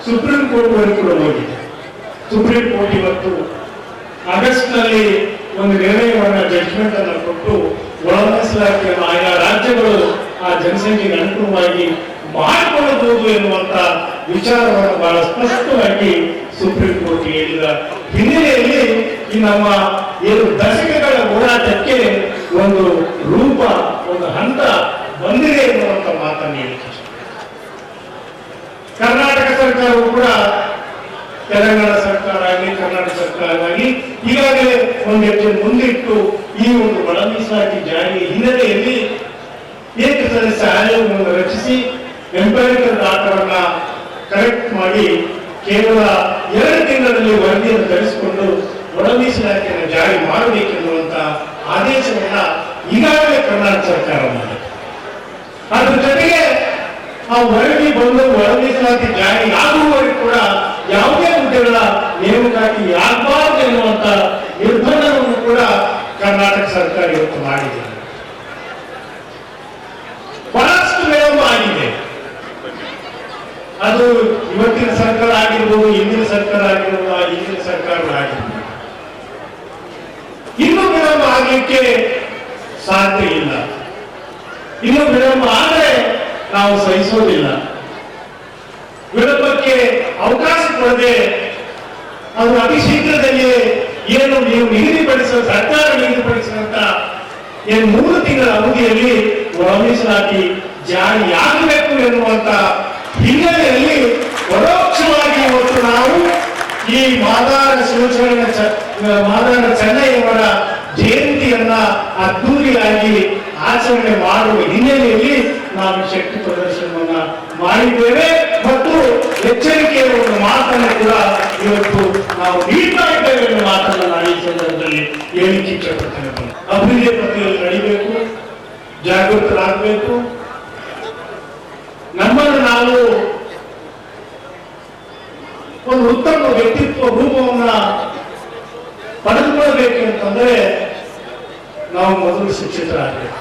E: ಸುಪ್ರೀಂ ಕೋರ್ಟ್ ವರೆಗೂ ಹೋಗಿದೆ. ಸುಪ್ರೀಂ ಕೋರ್ಟ್ ಇವತ್ತು ಆಗಸ್ಟ್ ನಲ್ಲಿ ಒಂದು ನಿರ್ಣಯವನ್ನು, ಜಡ್ಜ್ಮೆಂಟ್ ಅನ್ನು ಕೊಟ್ಟು ಒಳಮೀಸಲಾತಿಯನ್ನು ಆಯಾ ರಾಜ್ಯಗಳು ಆ ಜನಸಂಖ್ಯೆಗೆ ಅನುಗುಣವಾಗಿ ಮಾಡಿಕೊಳ್ಳಬಹುದು ಎನ್ನುವಂತ ವಿಚಾರವನ್ನು ಬಹಳ ಸ್ಪಷ್ಟವಾಗಿ ಸುಪ್ರೀಂ ಕೋರ್ಟ್ ಹೇಳಿದ ಹಿನ್ನೆಲೆಯಲ್ಲಿ ಈ ನಮ್ಮ 7 ದಶಕಗಳ ಹೋರಾಟಕ್ಕೆ ಒಂದು ರೂಪ, ಒಂದು ಹಂತ ಬಂದಿದೆ ಎನ್ನುವಂತ ಮಾತನ್ನು ಹೇಳಿಕೆ. ಕರ್ನಾಟಕ ಸರ್ಕಾರವು ಕೂಡ ತೆಲಂಗಾಣ ಸರ್ಕಾರ ಆಗಲಿ, ಕರ್ನಾಟಕ ಸರ್ಕಾರ ಆಗಲಿ ಈಗಾಗಲೇ ಒಂದು ಹೆಜ್ಜೆ ಮುಂದಿಟ್ಟು ಈ ಒಂದು ಒಳ ಮೀಸಲಾತಿ ಜಾರಿ ಹಿನ್ನೆಲೆಯಲ್ಲಿ ಏಕಸದಸ್ಯ ಆಯೋಗವನ್ನು ರಚಿಸಿ ಎಂಪೈರಿಕಲ್ ಡಾಟಾವನ್ನ ಕಲೆಕ್ಟ್ ಮಾಡಿ ಕೇವಲ 2 ತಿಂಗಳಲ್ಲಿ ವರದಿಯನ್ನು ತರಿಸಿಕೊಂಡು ಒಳ ಮೀಸಲಾತಿಯನ್ನು ಜಾರಿ ಮಾಡಬೇಕೆನ್ನುವಂತ ಆದೇಶವನ್ನ ಈಗಾಗಲೇ ಕರ್ನಾಟಕ ಸರ್ಕಾರ ಮಾಡಿದೆ. ಅದ್ರ ಜೊತೆಗೆ ಆ ವರದಿ ಬಂದು ಒಳ ಮೀಸಲಾತಿ ಜಾರಿ ಆಗುವವರೆಗೂ ಕೂಡ ಯಾವುದೇ ಹುದ್ದೆಗಳ ನೇಮಕಾತಿ ಆಗಬಾರದು ಎನ್ನುವಂತ ನಿರ್ಬಂಧವನ್ನು ಕೂಡ ಕರ್ನಾಟಕ ಸರ್ಕಾರ ಇವತ್ತು ಮಾಡಿದೆ. ಬಹಳಷ್ಟು ವಿಳಂಬ ಆಗಿದೆ. ಅದು ಇವತ್ತಿನ ಸರ್ಕಾರ ಆಗಿರ್ಬೋದು, ಹಿಂದಿನ ಸರ್ಕಾರ ಆಗಿರ್ಬೋದು, ಹಿಂದಿನ ಸರ್ಕಾರಗಳಾಗಿರ್ಬೋದು. ಇನ್ನೂ ವಿಳಂಬ ಆಗಲಿಕ್ಕೆ ಸಾಧ್ಯ ಇಲ್ಲ. ಇನ್ನು ವಿಳಂಬ ಆದರೆ ನಾವು ಸಹಿಸೋದಿಲ್ಲ. ವಿಳಂಬಕ್ಕೆ ಅವಕಾಶ ಕೊಡದೆ ಅದು ಅತಿ ಶೀಘ್ರದಲ್ಲಿ ಏನು ನೀವು ನಿಗದಿಪಡಿಸುವ, ಸರ್ಕಾರ ನಿಗದಿಪಡಿಸಿದಂತ 3 ತಿಂಗಳ ಅವಧಿಯಲ್ಲಿ ಒಳ ಮೀಸಲಾತಿ ಜಾರಿಯಾಗಬೇಕು ಎನ್ನುವಂತ ಹಿನ್ನೆಲೆಯಲ್ಲಿ ಪರೋಕ್ಷವಾಗಿ ಇವತ್ತು ನಾವು ಈ ಮಾದಾರ ಮಾದಾರ ಚೆನ್ನಯ್ಯವರ ಜಯಂತಿಯನ್ನ ಅದ್ದೂರಿಯಾಗಿ ಆಚರಣೆ ಮಾಡುವ ಹಿನ್ನೆಲೆಯಲ್ಲಿ ನಾವು ಶಕ್ತಿ ಪ್ರದರ್ಶನವನ್ನ ಮಾಡಿದ್ದೇವೆ ಮತ್ತು ಎಚ್ಚರಿಕೆಯ ಒಂದು ಮಾತನ್ನು ಕೂಡ ಇವತ್ತು ನಾವು ನೀಡ್ತಾ ಇದ್ದೇವೆ ಎನ್ನುವ ಮಾತನ್ನು ನಾನು ಈ ಸಂದರ್ಭದಲ್ಲಿ ಹೇಳಿಕ್ಕೆ ಇಷ್ಟಪಡ್ತೇನೆ. ಅಭಿವೃದ್ಧಿಯ ಪ್ರತಿಯಲ್ಲಿ ನಡಿಬೇಕು, ಜಾಗೃತರಾಗಬೇಕು. ನಮ್ಮನ್ನು ನಾವು ಒಂದು ಉತ್ತಮ ವ್ಯಕ್ತಿತ್ವ ರೂಪವನ್ನ ಪಡೆದುಕೊಳ್ಳಬೇಕು ಅಂತಂದ್ರೆ ನಾವು ಮೊದಲು ಶಿಕ್ಷಿತರಾಗಬೇಕು,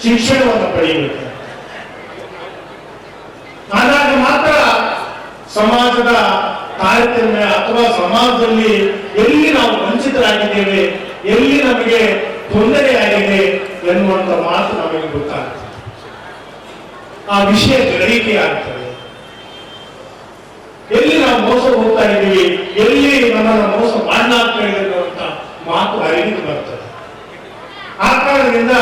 E: ಶಿಕ್ಷಣವನ್ನು ಪಡೆಯಬೇಕು. ಆದಾಗ ಮಾತ್ರ ಸಮಾಜದ ತಾರತಮ್ಯ ಅಥವಾ ಸಮಾಜದಲ್ಲಿ ಎಲ್ಲಿ ನಾವು ವಂಚಿತರಾಗಿದ್ದೇವೆ, ಎಲ್ಲಿ ನಮಗೆ ತೊಂದರೆಯಾಗಿದೆ ಎನ್ನುವಂತ ಮಾತು ನಮಗೆ ಗೊತ್ತಾಗ್ತದೆ. ಆ ವಿಷಯ ಗ್ರಹಿಕೆ ಆಗ್ತದೆ. ಎಲ್ಲಿ ನಾವು ಮೋಸ ಹೋಗ್ತಾ ಇದ್ದೀವಿ, ಎಲ್ಲಿ ನಮ್ಮನ್ನು ಮೋಸ ಮಾಡಲಾಗ್ತಾ ಇದೆ ಅನ್ನುವಂತ ಮಾತು ಅರಿವಿಗೆ ಬರ್ತದೆ. ಆ ಕಾರಣದಿಂದ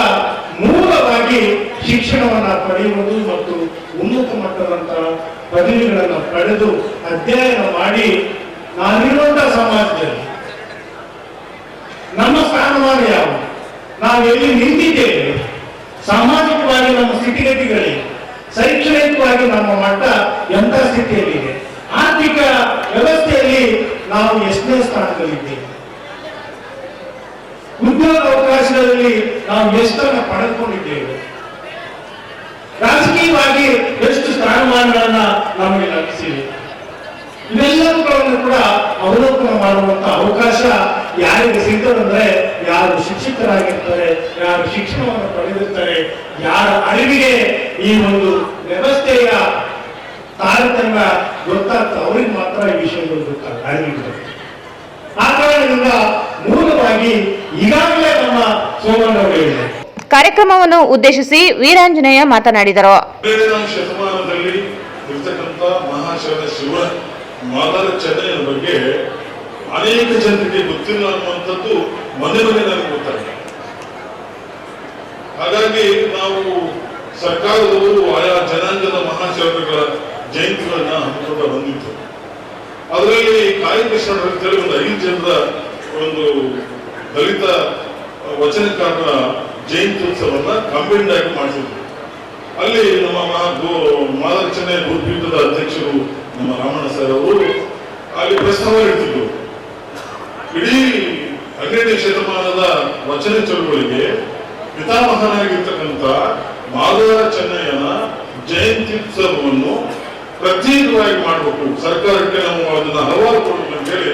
E: ಮೂಲವಾಗಿ ಶಿಕ್ಷಣವನ್ನ ಪಡೆಯುವುದು ಮತ್ತು ಉನ್ನತ ಮಟ್ಟದಂತಹ ಪದವಿಗಳನ್ನು ಪಡೆದು ಅಧ್ಯಯನ ಮಾಡಿ ನಾನಿರುವಂತಹ ಸಮಾಜದಲ್ಲಿ ನಮ್ಮ ಸ್ಥಾನಮಾನ ಯಾವುದು, ನಾವು ಎಲ್ಲಿ ನಿಂತಿದ್ದೇವೆ, ಸಾಮಾಜಿಕವಾಗಿ ನಮ್ಮ ಸ್ಥಿತಿಗತಿಗಳಿಗೆ, ಶೈಕ್ಷಣಿಕವಾಗಿ ನಮ್ಮ ಮಟ್ಟ ಎಂಥ ಸ್ಥಿತಿಯಲ್ಲಿದೆ, ಆರ್ಥಿಕ ವ್ಯವಸ್ಥೆಯಲ್ಲಿ ನಾವು ಎಷ್ಟನೇ ಸ್ಥಾನದಲ್ಲಿದ್ದೇವೆ, ಉದ್ಯೋಗ ಅವಕಾಶಗಳಲ್ಲಿ ನಾವು ಎಷ್ಟನ್ನು ಪಡೆದುಕೊಂಡಿದ್ದೇವೆ, ರಾಜಕೀಯವಾಗಿ ಎಷ್ಟು ಸ್ಥಾನಮಾನಗಳನ್ನ ನಮಗೆ ಲಭಿಸಿವೆ, ಇವೆಲ್ಲವುಗಳನ್ನು ಕೂಡ ಅವಲೋಕನ ಮಾಡುವಂತ ಅವಕಾಶ ಯಾರಿಗೆ ಸಿಗ್ತದಂದ್ರೆ ಯಾರು ಶಿಕ್ಷಿತರಾಗಿರ್ತಾರೆ, ಯಾರು ಶಿಕ್ಷಣವನ್ನು ಪಡೆದಿರ್ತಾರೆ, ಯಾರ ಅರಿವಿಗೆ ಈ ಒಂದು ವ್ಯವಸ್ಥೆಯ ತಾರತಮ್ಯ ಗೊತ್ತಾಗ್ತದೆ, ಅವ್ರಿಗೆ ಮಾತ್ರ ಈ ವಿಷಯಗಳು ಗೊತ್ತಾಗ್ತದೆ, ಅರಿವಿಗೆ. ಆ
H: ಕಾರಣದಿಂದ ಮೂಲವಾಗಿ ಈಗಾಗಲೇ ನಮ್ಮ ಸೋಮಣ್ಣವರಿಗೆ
B: ಕಾರ್ಯಕ್ರಮವನ್ನು ಉದ್ದೇಶಿಸಿ ವೀರಾಂಜನೇಯ ಮಾತನಾಡಿದರು.
I: 17ನೇ ಶತಮಾನದಲ್ಲಿ ಇರ್ತಕ್ಕಂಥ ಮಹಾಶಯನ ಶಿವ ಮಾದಾರ ಚೆನ್ನಯ್ಯನ ಬಗ್ಗೆ ಅನೇಕ ಜನರಿಗೆ ಗೊತ್ತಿಲ್ಲ ಅನ್ನುವಂಥದ್ದು ಮನೆ ನನಗೆ ಗೊತ್ತಾಗಿದೆ. ಹಾಗಾಗಿ ನಾವು ಸರ್ಕಾರದವರು ಆಯಾ ಜನಾಂಗದ ಮಹಾಶಯಗಳ ಜಯಂತಿಗಳನ್ನ ಹಮ್ಮಿಕೊಂಡು ಬಂದಿತ್ತು. ಅದರಲ್ಲಿ ಕಾಯಕೃಷ್ಣ ಅಂತೇಳಿ ಒಂದು 5 ಜನರ ಒಂದು ದಲಿತ ವಚನಕಾರರ ಜಯಂತ್ಯುತ್ಸವನ್ನ ಕಂಬೈನ್ಡ್ ಆಗಿ ಮಾಡಿಸಿದ್ರು. ಅಲ್ಲಿ ನಮ್ಮ ಮಾದಾರ ಚೆನ್ನಯ್ಯ ಗುರುಪೀಠದ ಅಧ್ಯಕ್ಷರು ನಮ್ಮ ರಾಮಣ್ಣ ಸರ್ ಅವರು ಅಲ್ಲಿ ಪ್ರಸ್ತಾವ ಇಡ್ತಿದ್ರು. ಇಡೀ 12ನೇ ಶತಮಾನದ ವಚನ ಚಳುವಳಿಗೆ ಪಿತಾಮಹನಾಗಿರ್ತಕ್ಕಂಥ ಮಾದಾರ ಚೆನ್ನಯ್ಯನ ಜಯಂತ್ಯುತ್ಸವವನ್ನು ಪ್ರತ್ಯೇಕವಾಗಿ ಮಾಡಬೇಕು, ಸರ್ಕಾರಕ್ಕೆ ನಾವು ಅದನ್ನ ಹಲವಾರು ಕೊಡಬೇಕು ಅಂತೇಳಿ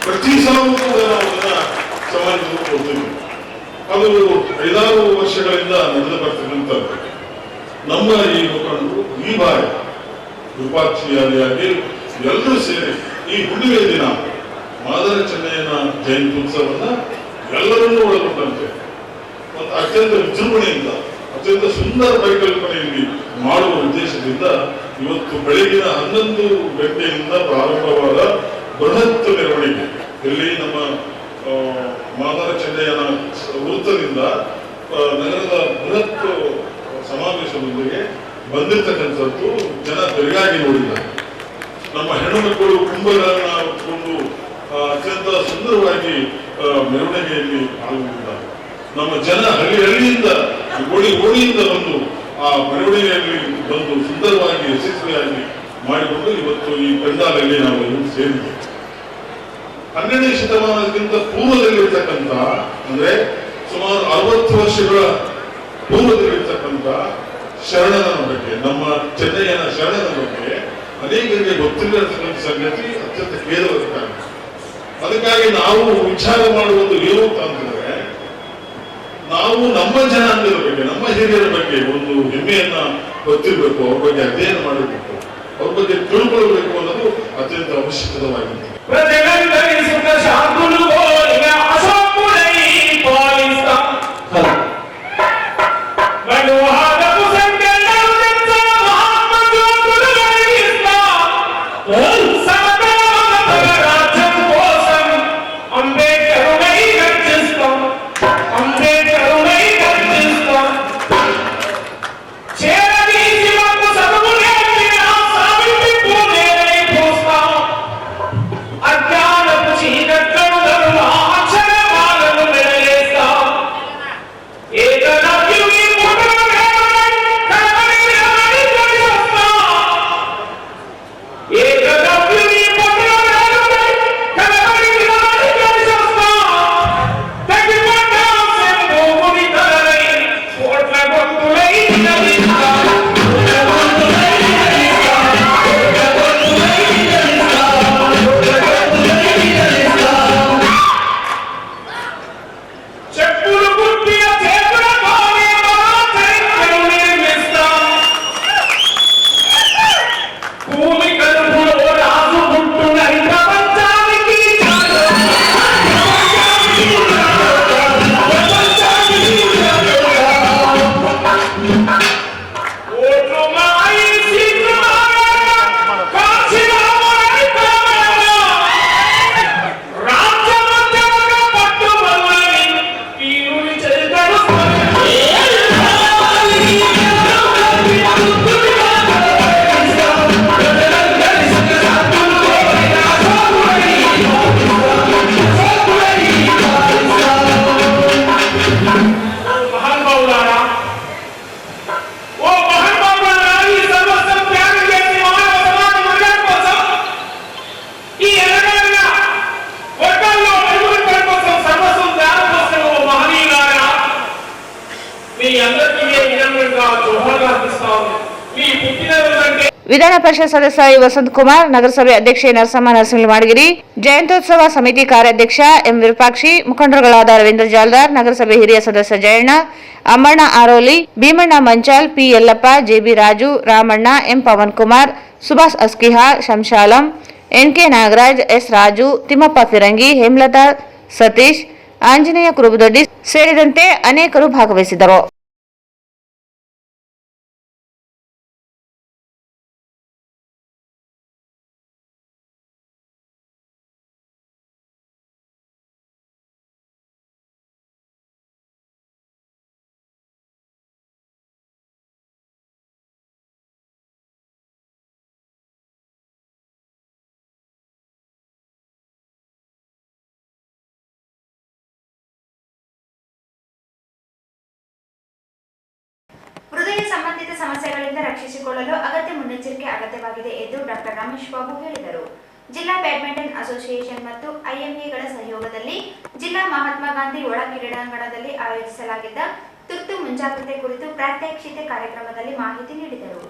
I: ಪ್ರತಿ ಸಲವೂ ಕೂಡ ನಾವು ಅದನ್ನ ಸಮಾಜಕ್ಕೆ ಕೊಡ್ತೀವಿ. ಅದು 5-6 ವರ್ಷಗಳಿಂದ ನಡೆದು ಬರ್ತಕ್ಕಂಥದ್ದು. ನಮ್ಮ ಈ ಮುಖಂಡರು ಈ ಬಾರಿ ವಿಪಾಕ್ಷಿಯಾಗಿ ಎಲ್ಲರೂ ಸೇರಿ ಈ ಹುಣ್ಣಿಮೆ ದಿನ ಮಾದಾರ ಚೆನ್ನಯ್ಯನ ಜಯಂತ್ಯುತ್ಸವನ್ನ ಎಲ್ಲರನ್ನೂ ಒಳಗೊಂಡಂತೆ ಮತ್ತು ಅತ್ಯಂತ ವಿಜೃಂಭಣೆಯಿಂದ ಅತ್ಯಂತ ಸುಂದರ ಪರಿಕಲ್ಪನೆಯಲ್ಲಿ ಮಾಡುವ ಉದ್ದೇಶದಿಂದ ಇವತ್ತು ಬೆಳಗಿನ 11 ಗಂಟೆಯಿಂದ ಪ್ರಾರಂಭವಾದ ಬೃಹತ್ ಮೆರವಣಿಗೆ ಇಲ್ಲಿ ನಮ್ಮ ಮಾದಾರ ಚೆನ್ನಯ್ಯನ ವೃತ್ತದಿಂದ ನಗರದ ಬೃಹತ್ ಸಮಾವೇಶದೊಂದಿಗೆ ಬಂದಿರತಕ್ಕಂಥದ್ದು ಜನ ಬೆರಗಾಗಿ ನೋಡಿದ್ದಾರೆ. ನಮ್ಮ ಹೆಣ್ಣು ಮಕ್ಕಳು ಕುಂಭಗಳನ್ನ ಹೊತ್ಕೊಂಡು ಅತ್ಯಂತ ಸುಂದರವಾಗಿ ಮೆರವಣಿಗೆಯಲ್ಲಿ ಪಾಲ್ಗೊಂಡಿದ್ದಾರೆ. ನಮ್ಮ ಜನ ಹಳ್ಳಿಯಿಂದ ಓಣಿಯಿಂದ ಬಂದು ಆ ಮೆರವಣಿಗೆಯಲ್ಲಿ ಬಂದು ಸುಂದರವಾಗಿ ಯಶಸ್ವಿಯಾಗಿ ಮಾಡಿಕೊಂಡು ಇವತ್ತು ಈ ಪೆಂಡಾಲಲ್ಲಿ ನಾವು ಸೇರಿದ್ದೇವೆ. 12ನೇ ಶತಮಾನಕ್ಕಿಂತ ಪೂರ್ವದಲ್ಲಿರ್ತಕ್ಕಂಥ ಅಂದ್ರೆ ಸುಮಾರು 60 ವರ್ಷಗಳ ಪೂರ್ವದಲ್ಲಿರ್ತಕ್ಕಂಥ ಶರಣನ ಬಗ್ಗೆ, ನಮ್ಮ ಚೆನ್ನಯ್ಯನ ಶರಣನ ಬಗ್ಗೆ ಅನೇಕರಿಗೆ ಗೊತ್ತಿರತಕ್ಕಂಥ ಸಂಗತಿ ಅತ್ಯಂತ ಖೇದವಾಗಿದೆ. ಅದಕ್ಕಾಗಿ ನಾವು ವಿಚಾರ ಮಾಡುವುದು ಏನು ಅಂತಂದ್ರೆ, ನಾವು ನಮ್ಮ ಜನಾಂಗದ ಬಗ್ಗೆ, ನಮ್ಮ ಹಿರಿಯರ ಬಗ್ಗೆ ಒಂದು ಹೆಮ್ಮೆಯನ್ನ ಗೊತ್ತಿರಬೇಕು, ಅವ್ರ ಬಗ್ಗೆ ಅಧ್ಯಯನ ಮಾಡಬೇಕು, ಅವ್ರ ಬಗ್ಗೆ ತಿಳ್ಕೊಳ್ಬೇಕು ಅನ್ನೋದು ಅತ್ಯಂತ ಅವಶ್ಯಕವಾಗಿದೆ.
B: ವಿಧಾನ ಪರಿಷತ್ ಸದಸ್ಯ ವಸಂತ್ ಕುಮಾರ್, ನಗರಸಭೆ ಅಧ್ಯಕ್ಷೆ ನರಸಮ್ಮ ನರಸಿಂಹಮಾಡಗಿರಿ, ಜಯಂತ್ಯೋತ್ಸವ ಸಮಿತಿ ಕಾರ್ಯಾಧ್ಯಕ್ಷ ಎಂ ವಿರೂಪಾಕ್ಷಿ, ಮುಖಂಡರುಗಳಾದ ರವೀಂದ್ರ ಜಾಲ್ದಾರ್, ನಗರಸಭೆ ಹಿರಿಯ ಸದಸ್ಯ Jayanna, Ammanna Aroli, Bheemanna Manchal, P Yallappa, JB Raju, Ramanna, M Pavan Kumar, Subhash Askihar, Shamshalam, NK. Nagaraj, S. Raju, Thimmappa Firangi, Hemalatha, Satish, Anjaneya Kurubadoddi ಸೇರಿದಂತೆ ಅನೇಕರು ಭಾಗವಹಿಸಿದ್ದರು.
A: ಹೃದಯ ಸಂಬಂಧಿತ ಸಮಸ್ಯೆಗಳಿಂದ ರಕ್ಷಿಸಿಕೊಳ್ಳಲು ಅಗತ್ಯ ಮುನ್ನೆಚ್ಚರಿಕೆ ಅಗತ್ಯವಾಗಿದೆ ಎಂದು ಡಾಕ್ಟರ್ ರಮೇಶ್ ಬಾಬು ಹೇಳಿದರು. ಜಿಲ್ಲಾ ಬ್ಯಾಡ್ಮಿಂಟನ್ ಅಸೋಸಿಯೇಷನ್ ಮತ್ತು ಐಎಂಎಗಳ ಸಹಯೋಗದಲ್ಲಿ ಜಿಲ್ಲಾ ಮಹಾತ್ಮ ಗಾಂಧಿ ಒಳ ಕ್ರೀಡಾಂಗಣದಲ್ಲಿ ಆಯೋಜಿಸಲಾಗಿದ್ದ ತುರ್ತು ಮುಂಜಾಗ್ರತೆ ಕುರಿತು ಪ್ರಾತ್ಯಕ್ಷಿತೆ ಕಾರ್ಯಕ್ರಮದಲ್ಲಿ ಮಾಹಿತಿ ನೀಡಿದರು.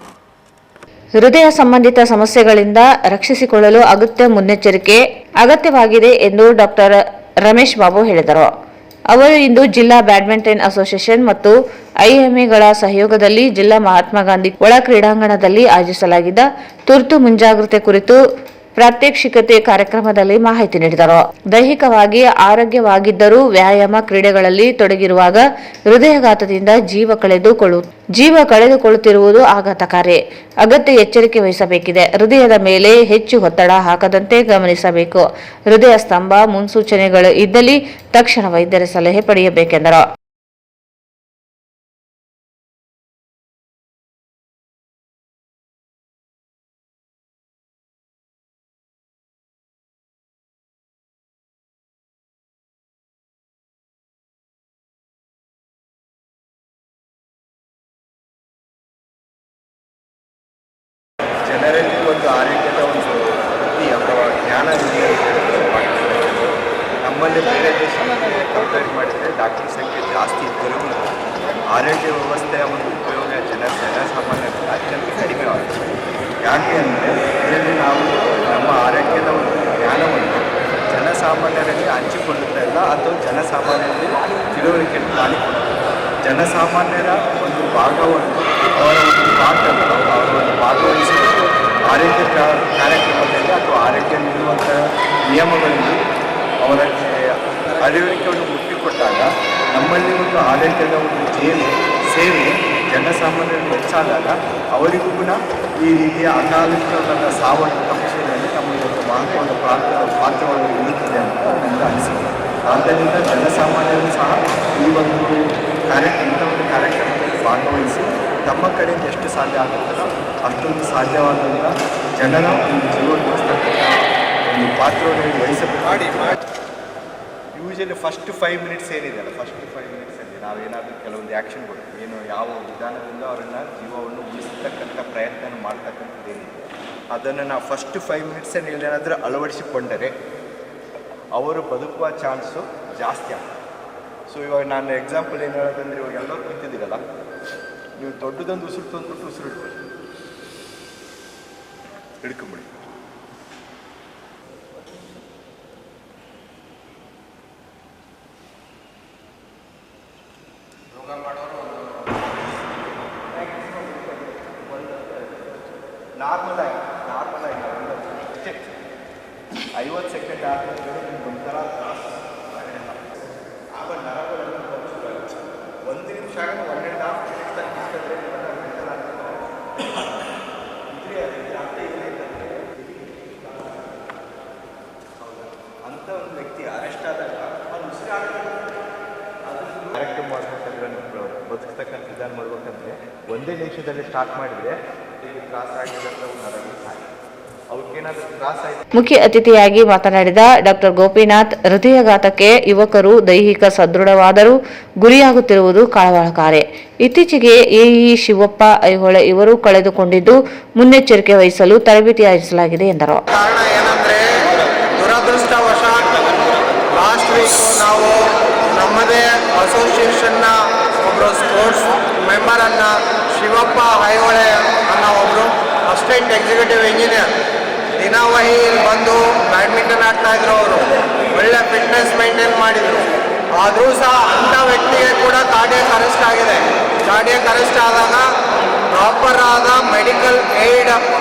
B: ಹೃದಯ ಸಂಬಂಧಿತ ಸಮಸ್ಯೆಗಳಿಂದ ರಕ್ಷಿಸಿಕೊಳ್ಳಲು ಅಗತ್ಯ ಮುನ್ನೆಚ್ಚರಿಕೆ ಅಗತ್ಯವಾಗಿದೆ ಎಂದು ಡಾಕ್ಟರ್ ರಮೇಶ್ ಬಾಬು ಹೇಳಿದರು. ಅವರು ಇಂದು ಜಿಲ್ಲಾ ಬ್ಯಾಡ್ಮಿಂಟನ್ ಅಸೋಸಿಯೇಷನ್ ಮತ್ತು ಐಎಂಎಗಳ ಸಹಯೋಗದಲ್ಲಿ ಜಿಲ್ಲಾ ಮಹಾತ್ಮ ಗಾಂಧಿ ಒಳ ಕ್ರೀಡಾಂಗಣದಲ್ಲಿ ಆಯೋಜಿಸಲಾಗಿದ್ದ ತುರ್ತು ಮುಂಜಾಗ್ರತೆ ಕುರಿತು ಪ್ರಾತ್ಯಕ್ಷಿಕತೆ ಕಾರ್ಯಕ್ರಮದಲ್ಲಿ ಮಾಹಿತಿ ನೀಡಿದರು. ದೈಹಿಕವಾಗಿ ಆರೋಗ್ಯವಾಗಿದ್ದರೂ ವ್ಯಾಯಾಮ ಕ್ರೀಡೆಗಳಲ್ಲಿ ತೊಡಗಿರುವಾಗ ಹೃದಯಾಘಾತದಿಂದ ಜೀವ ಕಳೆದುಕೊಳ್ಳುತ್ತಿರುವುದು ಆಘಾತಕಾರಿ. ಅಗತ್ಯ ಎಚ್ಚರಿಕೆ ವಹಿಸಬೇಕಿದೆ. ಹೃದಯದ ಮೇಲೆ ಹೆಚ್ಚು ಒತ್ತಡ ಹಾಕದಂತೆ ಗಮನಿಸಬೇಕು. ಹೃದಯ ಸ್ತಂಭ ಮುನ್ಸೂಚನೆಗಳು ಇದ್ದಲ್ಲಿ ತಕ್ಷಣ ವೈದ್ಯರ ಸಲಹೆ ಪಡೆಯಬೇಕೆಂದರು.
J: ಜನರಲ್ಲಿ ಒಂದು ಆರೋಗ್ಯದ ಒಂದು ವೃತ್ತಿ ಅಥವಾ ಜ್ಞಾನ ನಮ್ಮಲ್ಲಿ ಬೇರೆ ದೇಶಗಳಿಗೆ ಕಂಪೇರ್ ಮಾಡಿದರೆ ಡಾಕ್ಟರ್ ಸಂಖ್ಯೆ ಜಾಸ್ತಿ ಇದ್ದರೂ ಆರೋಗ್ಯ ವ್ಯವಸ್ಥೆಯ ಒಂದು ಉಪಯೋಗ ಜನಸಾಮಾನ್ಯರಿಗೆ ಅತ್ಯಂತ ಕಡಿಮೆವಾಗಿದೆ. ಯಾಕೆ ಅಂದರೆ ಇದರಲ್ಲಿ ನಾವು ನಮ್ಮ ಆರೋಗ್ಯದ ಒಂದು ಜ್ಞಾನವನ್ನು ಜನಸಾಮಾನ್ಯರಲ್ಲಿ ಹಂಚಿಕೊಳ್ಳುತ್ತಾ ಇಲ್ಲ ಅಥವಾ ಜನಸಾಮಾನ್ಯರಲ್ಲಿ ತಿಳುವಳಿಕೆಯನ್ನು ಮಾಡಿಕೊಳ್ಳುತ್ತೆ. ಜನಸಾಮಾನ್ಯರ ಒಂದು ಭಾಗವನ್ನು ಅವರ ಒಂದು ಪಾಠವನ್ನು ಅವರ ಒಂದು ಭಾಗವಹಿಸಲು ಆರೋಗ್ಯ ಕಾರ್ಯಕ್ರಮದಲ್ಲಿ ಅಥವಾ ಆರೋಗ್ಯ ನೀಡುವಂಥ ನಿಯಮಗಳಲ್ಲಿ ಅವರಿಗೆ ಅರಿವಳಿಕೆಯನ್ನು ಮುಟ್ಟಿಕೊಟ್ಟಾಗ ನಮ್ಮಲ್ಲಿ ಒಂದು ಆರೋಗ್ಯದ ಒಂದು ಸೇವೆ ಜನಸಾಮಾನ್ಯರು ಹೆಚ್ಚಾದಾಗ ಅವರಿಗೂ ಕೂಡ ಈ ರೀತಿಯ ಅಕಾಲಿಕ ಸಾವನ್ನು ತಪ್ಪಿಸುವುದರಲ್ಲಿ ನಮಗೆ ಒಂದು ಮಹತ್ವದ ಪಾತ್ರವನ್ನು ನೀಡುತ್ತದೆ ಅಂತ ನಮಗೆ ಅನಿಸಿದೆ. ಆದ್ದರಿಂದ ಜನಸಾಮಾನ್ಯರು ಸಹ ಈ ಒಂದು ಕಾರ್ಯಕ್ರಮದಲ್ಲಿ ಭಾಗವಹಿಸಿ ತಮ್ಮ ಕಡೆಯಿಂದ ಎಷ್ಟು ಸಾಧ್ಯ ಆಗುತ್ತದೋ ಅಷ್ಟೊಂದು ಸಾಧ್ಯವಾದಂಥ ಜನರ ಒಂದು ಜೀವನ ಉಳಿಸ್ತಕ್ಕಂಥ ಒಂದು ಪಾತ್ರವನ್ನು ವಹಿಸಬೇಕು. ಯೂಶಲಿ ಫಸ್ಟ್ 5 ಮಿನಿಟ್ಸ್ ಏನಿದೆಯಲ್ಲ, ಫಸ್ಟ್ 5 ಮಿನಿಟ್ಸಲ್ಲಿ ನಾವೇನಾದರೂ ಕೆಲವೊಂದು ಆ್ಯಕ್ಷನ್ ಕೊಡ್ತೀವಿ, ಏನು ಯಾವ ವಿಧಾನದಿಂದ ಅವರನ್ನು ಜೀವವನ್ನು ಉಳಿಸ್ತಕ್ಕಂಥ ಪ್ರಯತ್ನ ಮಾಡ್ತಕ್ಕಂಥದ್ದು ಏನಿದೆ ಅದನ್ನು ನಾವು ಫಸ್ಟ್ 5 ಮಿನಿಟ್ಸಲ್ಲಿ ಏನಾದರೂ ಅಳವಡಿಸಿಕೊಂಡರೆ ಅವರು ಬದುಕುವ ಚಾನ್ಸು ಜಾಸ್ತಿ ಆಗ್ತದೆ. ಸೊ ಇವಾಗ ನಾನು ಎಕ್ಸಾಂಪಲ್ ಏನು ಹೇಳೋದಂದರೆ, ಇವಾಗ ಎಲ್ಲರೂ ಕೂತಿದ್ದೀರಲ್ಲ, ನೀವು ದೊಡ್ಡದೊಂದು ಉಸಿರು ತಂದ್ಬಿಟ್ಟು ಉಸಿರು ಹಿಡ್ಕೊಂಬಿಡಿ. ಯೋಗ ಮಾಡೋರು ನಾರ್ಮಲ್ ಆಗಿ 50 ಸೆಕೆಂಡ್ ಆದಮೇಲೆ ನಿಮ್ಗೆ ಒಂಥರ ಆಗ ನರಗಳೆಲ್ಲ ಬಂದು 1 ನಿಮಿಷ ಆಗ 1.5 ಮಿನಿಟ್ಸ್ ತಗ್ಗಿಸಿದ್ರೆ ಅಂಥ ಒಂದು ವ್ಯಕ್ತಿ ಅರೆಸ್ಟ್ ಆದಾಗ ಅದು ಕಾರ್ಯಕ್ರಮ ಮಾಡ್ಬೇಕಂದ್ರೆ ಬದುಕ್ತಕ್ಕಂಥ ವಿಧಾನ ಮಾಡ್ಬೇಕಂದ್ರೆ 1 ನಿಮಿಷದಲ್ಲಿ ಸ್ಟಾರ್ಟ್ ಮಾಡಿದರೆ ಕ್ರಾಸ್ ಆಗಿರೋಂಥ ನರಗಳು ಸಾಯಿ.
B: ಮುಖ್ಯ ಅತಿಥಿಯಾಗಿ ಮಾತನಾಡಿದ ಡಾಕ್ಟರ್ ಗೋಪಿನಾಥ್, ಹೃದಯಾಘಾತಕ್ಕೆ ಯುವಕರು ದೈಹಿಕ ಸದೃಢವಾದರೂ ಗುರಿಯಾಗುತ್ತಿರುವುದು ಕಳವಳಕಾರಿ. ಇತ್ತೀಚೆಗೆ ಎಇ ಶಿವಪ್ಪ ಐಹೊಳೆ ಇವರು ಕಳೆದುಕೊಂಡಿದ್ದು ಮುನ್ನೆಚ್ಚರಿಕೆ ವಹಿಸಲು ತರಬೇತಿ ಆಯೋಜಿಸಲಾಗಿದೆ ಎಂದರು.
J: ಕಾರಣ ಏನಂದ್ರೆ, ದುರದೃಷ್ಟವಶಾತ್ ಲಾಸ್ಟ್ ವೀಕ್ ನಾವು ನಮ್ಮದೇ ಅಸೋಸಿಯೇಷನ್ನ ಒಬ್ಬರು ಸ್ಪೋರ್ಟ್ಸ್ ಮೆಂಬರನ್ನು ಶಿವಪ್ಪ ಐಹೊಳೆ ಅನ್ನೋ ಒಬ್ಬರು ಅಸಿಸ್ಟೆಂಟ್ ಎಕ್ಸಿಕ್ಯೂಟಿವ್ ಇಂಜಿನಿಯರ್ ದಿನವಹಿ ಬಂದು ಬ್ಯಾಡ್ಮಿಂಟನ್ ಆಡ್ತಾಯಿದ್ರು. ಅವರು ಒಳ್ಳೆ ಫಿಟ್ನೆಸ್ ಮೇಂಟೈನ್ ಮಾಡಿದರು. ಆದರೂ ಸಹ ಅಂಥ ವ್ಯಕ್ತಿಗೆ ಕೂಡ ಕಾರ್ಡಿಯಕ್ ಅರೆಸ್ಟ್ ಆಗಿದೆ. ಕಾರ್ಡಿಯಕ್ ಅರೆಸ್ಟ್ ಆದಾಗ ಪ್ರಾಪರ್ ಆದ ಮೆಡಿಕಲ್ ಏಡ್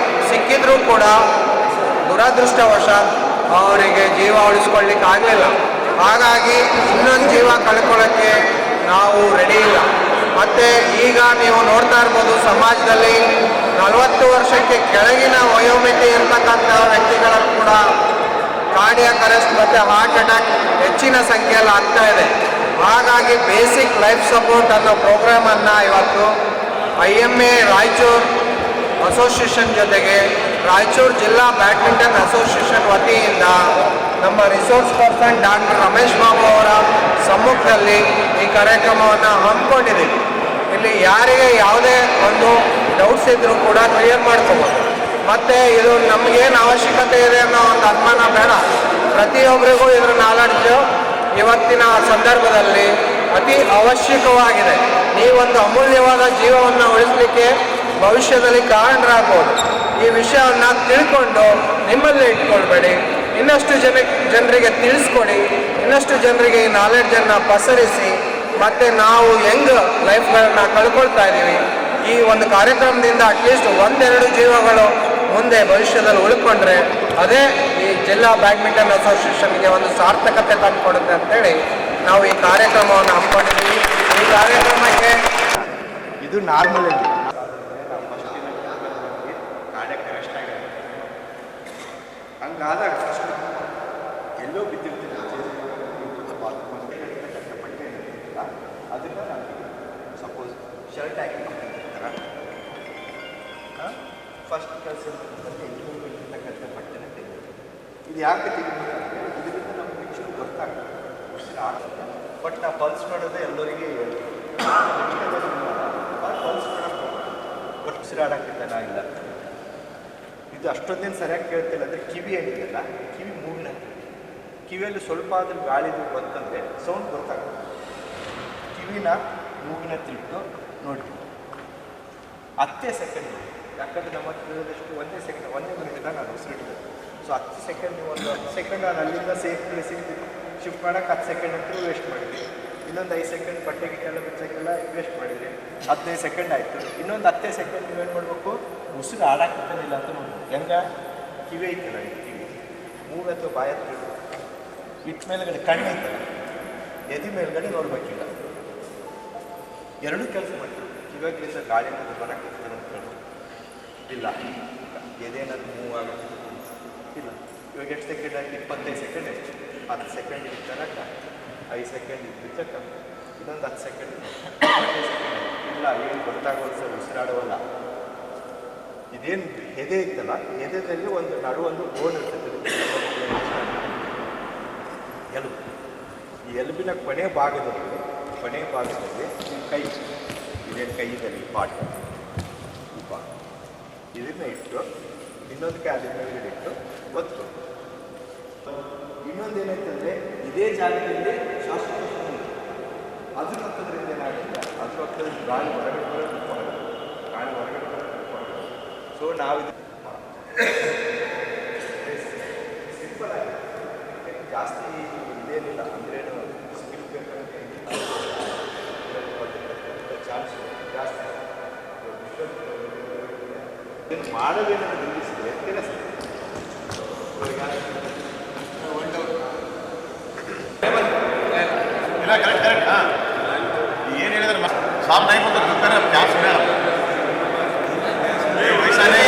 J: ಸಿಕ್ಕಿದ್ರೂ ಕೂಡ
K: ದುರದೃಷ್ಟವಶಾತ್ ಅವರಿಗೆ ಜೀವ ಉಳಿಸ್ಕೊಳ್ಳಿಕ್ಕೆ ಆಗಲಿಲ್ಲ. ಹಾಗಾಗಿ ಇನ್ನೊಂದು ಜೀವ ಕಳ್ಕೊಳ್ಳೋಕ್ಕೆ ನಾವು ರೆಡಿ ಇಲ್ಲ. ಮತ್ತು ಈಗ ನೀವು ನೋಡ್ತಾ ಇರ್ಬೋದು ಸಮಾಜದಲ್ಲಿ 40 ವರ್ಷಕ್ಕೆ ಕೆಳಗಿನ ವಯೋಮಿತಿ ಇರ್ತಕ್ಕಂಥ ವ್ಯಕ್ತಿಗಳ ಕೂಡ ಕಾರ್ಡಿಯಾಕ್ ಅರೆಸ್ಟ್ ಮತ್ತು ಹಾರ್ಟ್ ಅಟ್ಯಾಕ್ ಹೆಚ್ಚಿನ ಸಂಖ್ಯೆಯಲ್ಲಿ ಆಗ್ತಾ ಇದೆ. ಹಾಗಾಗಿ ಬೇಸಿಕ್ ಲೈಫ್ ಸಪೋರ್ಟ್ ಅನ್ನೋ ಪ್ರೋಗ್ರಾಮನ್ನು ಇವತ್ತು IMA ರಾಯಚೂರು ಅಸೋಸಿಯೇಷನ್ ಜೊತೆಗೆ ರಾಯಚೂರು ಜಿಲ್ಲಾ ಬ್ಯಾಡ್ಮಿಂಟನ್ ಅಸೋಸಿಯೇಷನ್ ವತಿಯಿಂದ ನಮ್ಮ resource person doctor Ramesh Babu ಅವರ ಸಮ್ಮುಖದಲ್ಲಿ ಈ ಕಾರ್ಯಕ್ರಮವನ್ನು ಹಮ್ಮಿಕೊಂಡಿದ್ದೀವಿ. ಇಲ್ಲಿ ಯಾರಿಗೆ ಯಾವುದೇ ಒಂದು ಡೌಟ್ಸ್ ಇದ್ದರೂ ಕೂಡ ಕ್ಲಿಯರ್ ಮಾಡ್ಕೋಬೋದು. ಮತ್ತು ಇದು ನಮಗೇನು ಅವಶ್ಯಕತೆ ಇದೆ ಅನ್ನೋ ಒಂದು ಅನುಮಾನ ಬೇಡ. ಪ್ರತಿಯೊಬ್ಬರಿಗೂ ಇದರ ನಾಲೆಡ್ಜು ಇವತ್ತಿನ ಸಂದರ್ಭದಲ್ಲಿ ಅತಿ ಅವಶ್ಯಕವಾಗಿದೆ. ನೀವೊಂದು ಅಮೂಲ್ಯವಾದ ಜೀವವನ್ನು ಉಳಿಸಲಿಕ್ಕೆ ಭವಿಷ್ಯದಲ್ಲಿ ಕಾರಣರಾಗ್ಬೋದು. ಈ ವಿಷಯವನ್ನು ತಿಳ್ಕೊಂಡು ನಿಮ್ಮಲ್ಲೇ ಇಟ್ಕೊಳ್ಬೇಡಿ, ಇನ್ನಷ್ಟು ಜನರಿಗೆ ತಿಳಿಸ್ಕೊಡಿ, ಇನ್ನಷ್ಟು ಜನರಿಗೆ ಈ ನಾಲೆಡ್ಜನ್ನು ಪಸರಿಸಿ. ಮತ್ತು ನಾವು ಹೆಂಗೆ ಲೈಫ್ಗಳನ್ನ ಕಳ್ಕೊಳ್ತಾ ಇದ್ದೀವಿ, ಈ ಒಂದು ಕಾರ್ಯಕ್ರಮದಿಂದ ಅಟ್ಲೀಸ್ಟ್ 1-2 ಜೀವಗಳು ಮುಂದೆ ಭವಿಷ್ಯದಲ್ಲಿ ಉಳ್ಕೊಂಡ್ರೆ ಅದೇ ಈ ಜಿಲ್ಲಾ ಬ್ಯಾಡ್ಮಿಂಟನ್ ಅಸೋಸಿಯೇಷನ್ಗೆ ಒಂದು ಸಾರ್ಥಕತೆ ತಂದುಕೊಡುತ್ತೆ ಅಂತೇಳಿ ನಾವು ಈ ಕಾರ್ಯಕ್ರಮವನ್ನು ಹಮ್ಮಿಕೊಂಡಿದ್ದೀವಿ. ಈ ಕಾರ್ಯಕ್ರಮಕ್ಕೆ
J: ಇದು ನಾರ್ಮಲ್ ಅಲ್ಲಿ ಕಾರ್ಡಿಯಾಕ್ ಅರೆಸ್ಟ್ ಆಗಿದೆ. ಹಂಗಾದಾಗ ಫಸ್ಟ್ ಎಲ್ಲೋ ಬಿದ್ದಿರ್ತೀನಿ ಅದನ್ನು ನಾನು ಸಪೋಸ್ ಶರ್ಟ್ ಹಾಕಿ ಫಸ್ಟ್ ಕೆಲಸ ಇರ್ತಕ್ಕಂಥ ಬಟ್ಟೆನ ತೆಗೆದು ಇದು ಯಾಕೆ ತೆಗಿಬೇಕಂದ್ರೆ ಇದರಿಂದ ನಮ್ಗೆ ಪಿಕ್ಚರ್ ಗೊತ್ತಾಗ್ತದೆ ಉಸಿರಾಡ್ತದೆ. ಬಟ್ ನಾವು ಪಲ್ಸ್ ಮಾಡೋದೇ ಎಲ್ಲರಿಗೆ ಪಲ್ಸ್ ಮಾಡೋಕ್ಕೆ ಬಟ್ ಉಸಿರಾಡೋಕ್ಕಿಂತ ಇಲ್ಲ. ಇದು ಅಷ್ಟೊಂದೇನು ಸರಿಯಾಗಿ ಕೇಳ್ತಿಲ್ಲ ಅಂದರೆ ಕಿವಿ ಏನಿದೆಯಲ್ಲ, ಕಿವಿ ಮೂಗಿನ ಕಿವಿಯಲ್ಲಿ ಸ್ವಲ್ಪ ಆದ್ರೂ ಗಾಳಿದು ಬಂತಂದರೆ ಸೌಂಡ್ ಗೊತ್ತಾಗುತ್ತೆ. ಕಿವಿನ ಮೂಗಿನ ತಿಟ್ಟು ನೋಡಿ 10 ಸೆಕೆಂಡ್. ಯಾಕಂದರೆ ನಮ್ಮ ಕೇಳಿದಷ್ಟು 1 ಸೆಕೆಂಡ್ 1 ಮಿನಿಟ್ನ ನಾನು ಉಸಿರಿಟ್ಟಿದ್ದೆ. ಸೊ 10 ಸೆಕೆಂಡ್ ನೀವು ಒಂದು 10 ಸೆಕೆಂಡ್ ನಾನು ಅಲ್ಲಿಂದ ಸೇಫ್ ಪ್ಲೇಸಿಗೆ ಶಿಫ್ಟ್ ಮಾಡೋಕೆ 10 ಸೆಕೆಂಡ್ ಅಂತೂ ವೇಸ್ಟ್ ಮಾಡಿದ್ವಿ. ಇನ್ನೊಂದು 5 ಸೆಕೆಂಡ್ ಬಟ್ಟೆ ಗಿಟ್ಟೆಲ್ಲ ಬಿಚ್ಚಕ್ಕೆಲ್ಲ ವೇಸ್ಟ್ ಮಾಡಿದ್ರಿ. 15 ಸೆಕೆಂಡ್ ಆಯಿತು. ಇನ್ನೊಂದು 10 ಸೆಕೆಂಡ್ ನೀವೇನು ಮಾಡಬೇಕು, ಉಸಿರು ಆಡಾಕಿಲ್ಲ ಅಂತ ನೋಡ್ಬೇಕು. ಹೆಂಗೆ ಕಿವಿ ಐತಲ್ಲ, ಕಿವಿ ಮೂಗು ಅಥವಾ ಬಾಯ ಇಟ್ಟ ಮೇಲ್ಗಡೆ ಕಣ್ಣು ಐತಲ್ಲ, ಎದೆ ಮೇಲ್ಗಡೆ ನೋಡ್ಬೇಕಿಲ್ಲ. ಎರಡೂ ಕೆಲಸ ಮಾಡ್ತೀವಿ. ಕಿವಿಯಾಗಿಂದ ಗಾಳಿ ಏನಾದರೂ ಬರೋಕ್ಕೆ ಇಲ್ಲ, ಎದೇನಾದ್ರು ಮೂವ್ ಆಗುತ್ತೆ ಇಲ್ಲ. ಇವಾಗ ಎಷ್ಟು ಸೆಕೆಂಡ್ ಆಗಿ 25 ಸೆಕೆಂಡ್ ಎಷ್ಟು 10 ಸೆಕೆಂಡ್ ಇರ್ತನಕ 5 ಸೆಕೆಂಡ್ ಇರ್ತಕ್ಕ ಇನ್ನೊಂದು 10 ಸೆಕೆಂಡ್ 25 ಸೆಕೆಂಡ್ ಇಲ್ಲ. ಏನು ಗೊತ್ತಾಗೋದು ಸರ್, ಉಸಿರಾಡುವಲ್ಲ. ಇದೇನು ಎದೆ ಇತ್ತಲ್ಲ, ಎದೆದಲ್ಲಿ ಒಂದು ನಡುವೊಂದು ಬೋನ್ ಇರ್ತದೆ, ಎಲುಬು. ಈ ಎಲುಬಿನ ಕೊನೆ ಭಾಗದಲ್ಲಿ ಕೈ, ಇದೇನು ಕೈಯಲ್ಲಿ ಪಾಠ ಉಪ ಇದನ್ನು ಇಟ್ಟು ಇನ್ನೊಂದು ಕಾಲಿನ ಮೇಲ್ಗಡೆ ಇಟ್ಟು ಒತ್ತು. ಇನ್ನೊಂದು ಏನಂತಂದರೆ ಇದೇ ಜಾಗದಲ್ಲಿ ಶ್ವಾಸಕೋಶ ಅದ್ರ ಹತ್ತದ್ರಿಂದ ಏನಾಗುತ್ತೆ, ಅದ್ರ ಹತ್ತದ ಗಾಳಿ ಹೊರಗಡೆ ಬರೋದು, ಗಾಳಿ ಹೊರಗಡೆ ಬರೋದು. ಸೊ ನಾವಿದು ಸಿಂಪಲ್ ಆಗಿ ಜಾಸ್ತಿ ಇದೇನಿಲ್ಲ ಅಂದ್ರೇನು ಸ್ಕಿಲ್ ಬೇಕಂತ ಚಾನ್ಸ್ ಜಾಸ್ತಿ ಇದನ್ನು ಮಾಡೋದೇನಾದ್ರು ನಿಲ್ಲಿಸಿದ್ರೆ ಕೆಲಸ
H: ಇಲ್ಲ ಕರೆಕ್ಟ್ ಹಾಂ ಏನು ಹೇಳಿದ್ರೆ ಸಾಮ್ ಟೈಮ್ ಅಂತ ದುಃಖನ ಜಾಸ್ತಿ ವಯಸ್ಸಾನೇ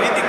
J: ರೀತಿ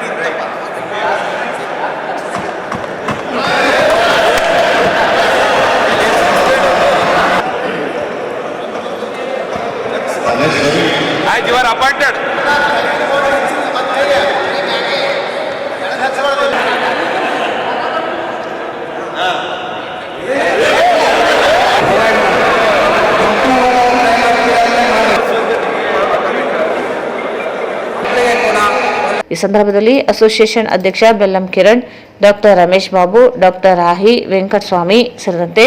B: ಈ ಸಂದರ್ಭದಲ್ಲಿ ಅಸೋಸಿಯೇಷನ್ ಅಧ್ಯಕ್ಷ ಬೆಲ್ಲಂ ಕಿರಣ್, ಡಾಕ್ಟರ್ ರಮೇಶ್ ಬಾಬು, ಡಾಕ್ಟರ್ ಆಹಿ ವೆಂಕಟಸ್ವಾಮಿ ಸೇರಿದಂತೆ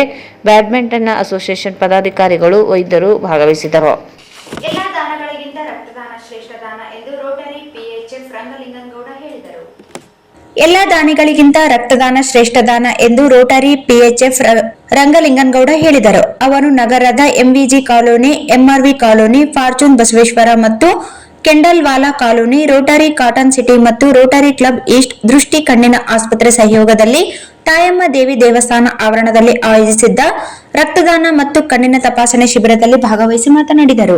B: ಬ್ಯಾಡ್ಮಿಂಟನ್ ಅಸೋಸಿಯೇಷನ್ ಪದಾಧಿಕಾರಿಗಳು, ವೈದ್ಯರು ಭಾಗವಹಿಸಿದ್ದರು.
A: ಎಲ್ಲಾ ದಾನಗಳಿಗಿಂತ ರಕ್ತದಾನ ಶ್ರೇಷ್ಠ ದಾನ ಎಂದು ರೋಟರಿ PHF ರಂಗಲಿಂಗನಗೌಡ ಹೇಳಿದರು.
C: ಎಲ್ಲ ದಾನಿಗಳಿಗಿಂತ ರಕ್ತದಾನ ಶ್ರೇಷ್ಠ ದಾನ ಎಂದು ರೋಟರಿ PHF ರಂಗಲಿಂಗನಗೌಡ ಹೇಳಿದರು. ಅವರು ನಗರದ MVG colony, MRV colony, fortune Basaveshwara ಮತ್ತು ಕೆಂಡಲ್ವಾಲಾ ಕಾಲೋನಿ, ರೋಟರಿ ಕಾಟನ್ ಸಿಟಿ ಮತ್ತು ರೋಟರಿ ಕ್ಲಬ್ ಈಸ್ಟ್ ದೃಷ್ಟಿ ಕಣ್ಣಿನ ಆಸ್ಪತ್ರೆ ಸಹಯೋಗದಲ್ಲಿ ತಾಯಮ್ಮ ದೇವಿ ದೇವಸ್ಥಾನ ಆವರಣದಲ್ಲಿ ಆಯೋಜಿಸಿದ್ದ ರಕ್ತದಾನ ಮತ್ತು ಕಣ್ಣಿನ ತಪಾಸಣೆ ಶಿಬಿರದಲ್ಲಿ ಭಾಗವಹಿಸಿ ಮಾತನಾಡಿದರು.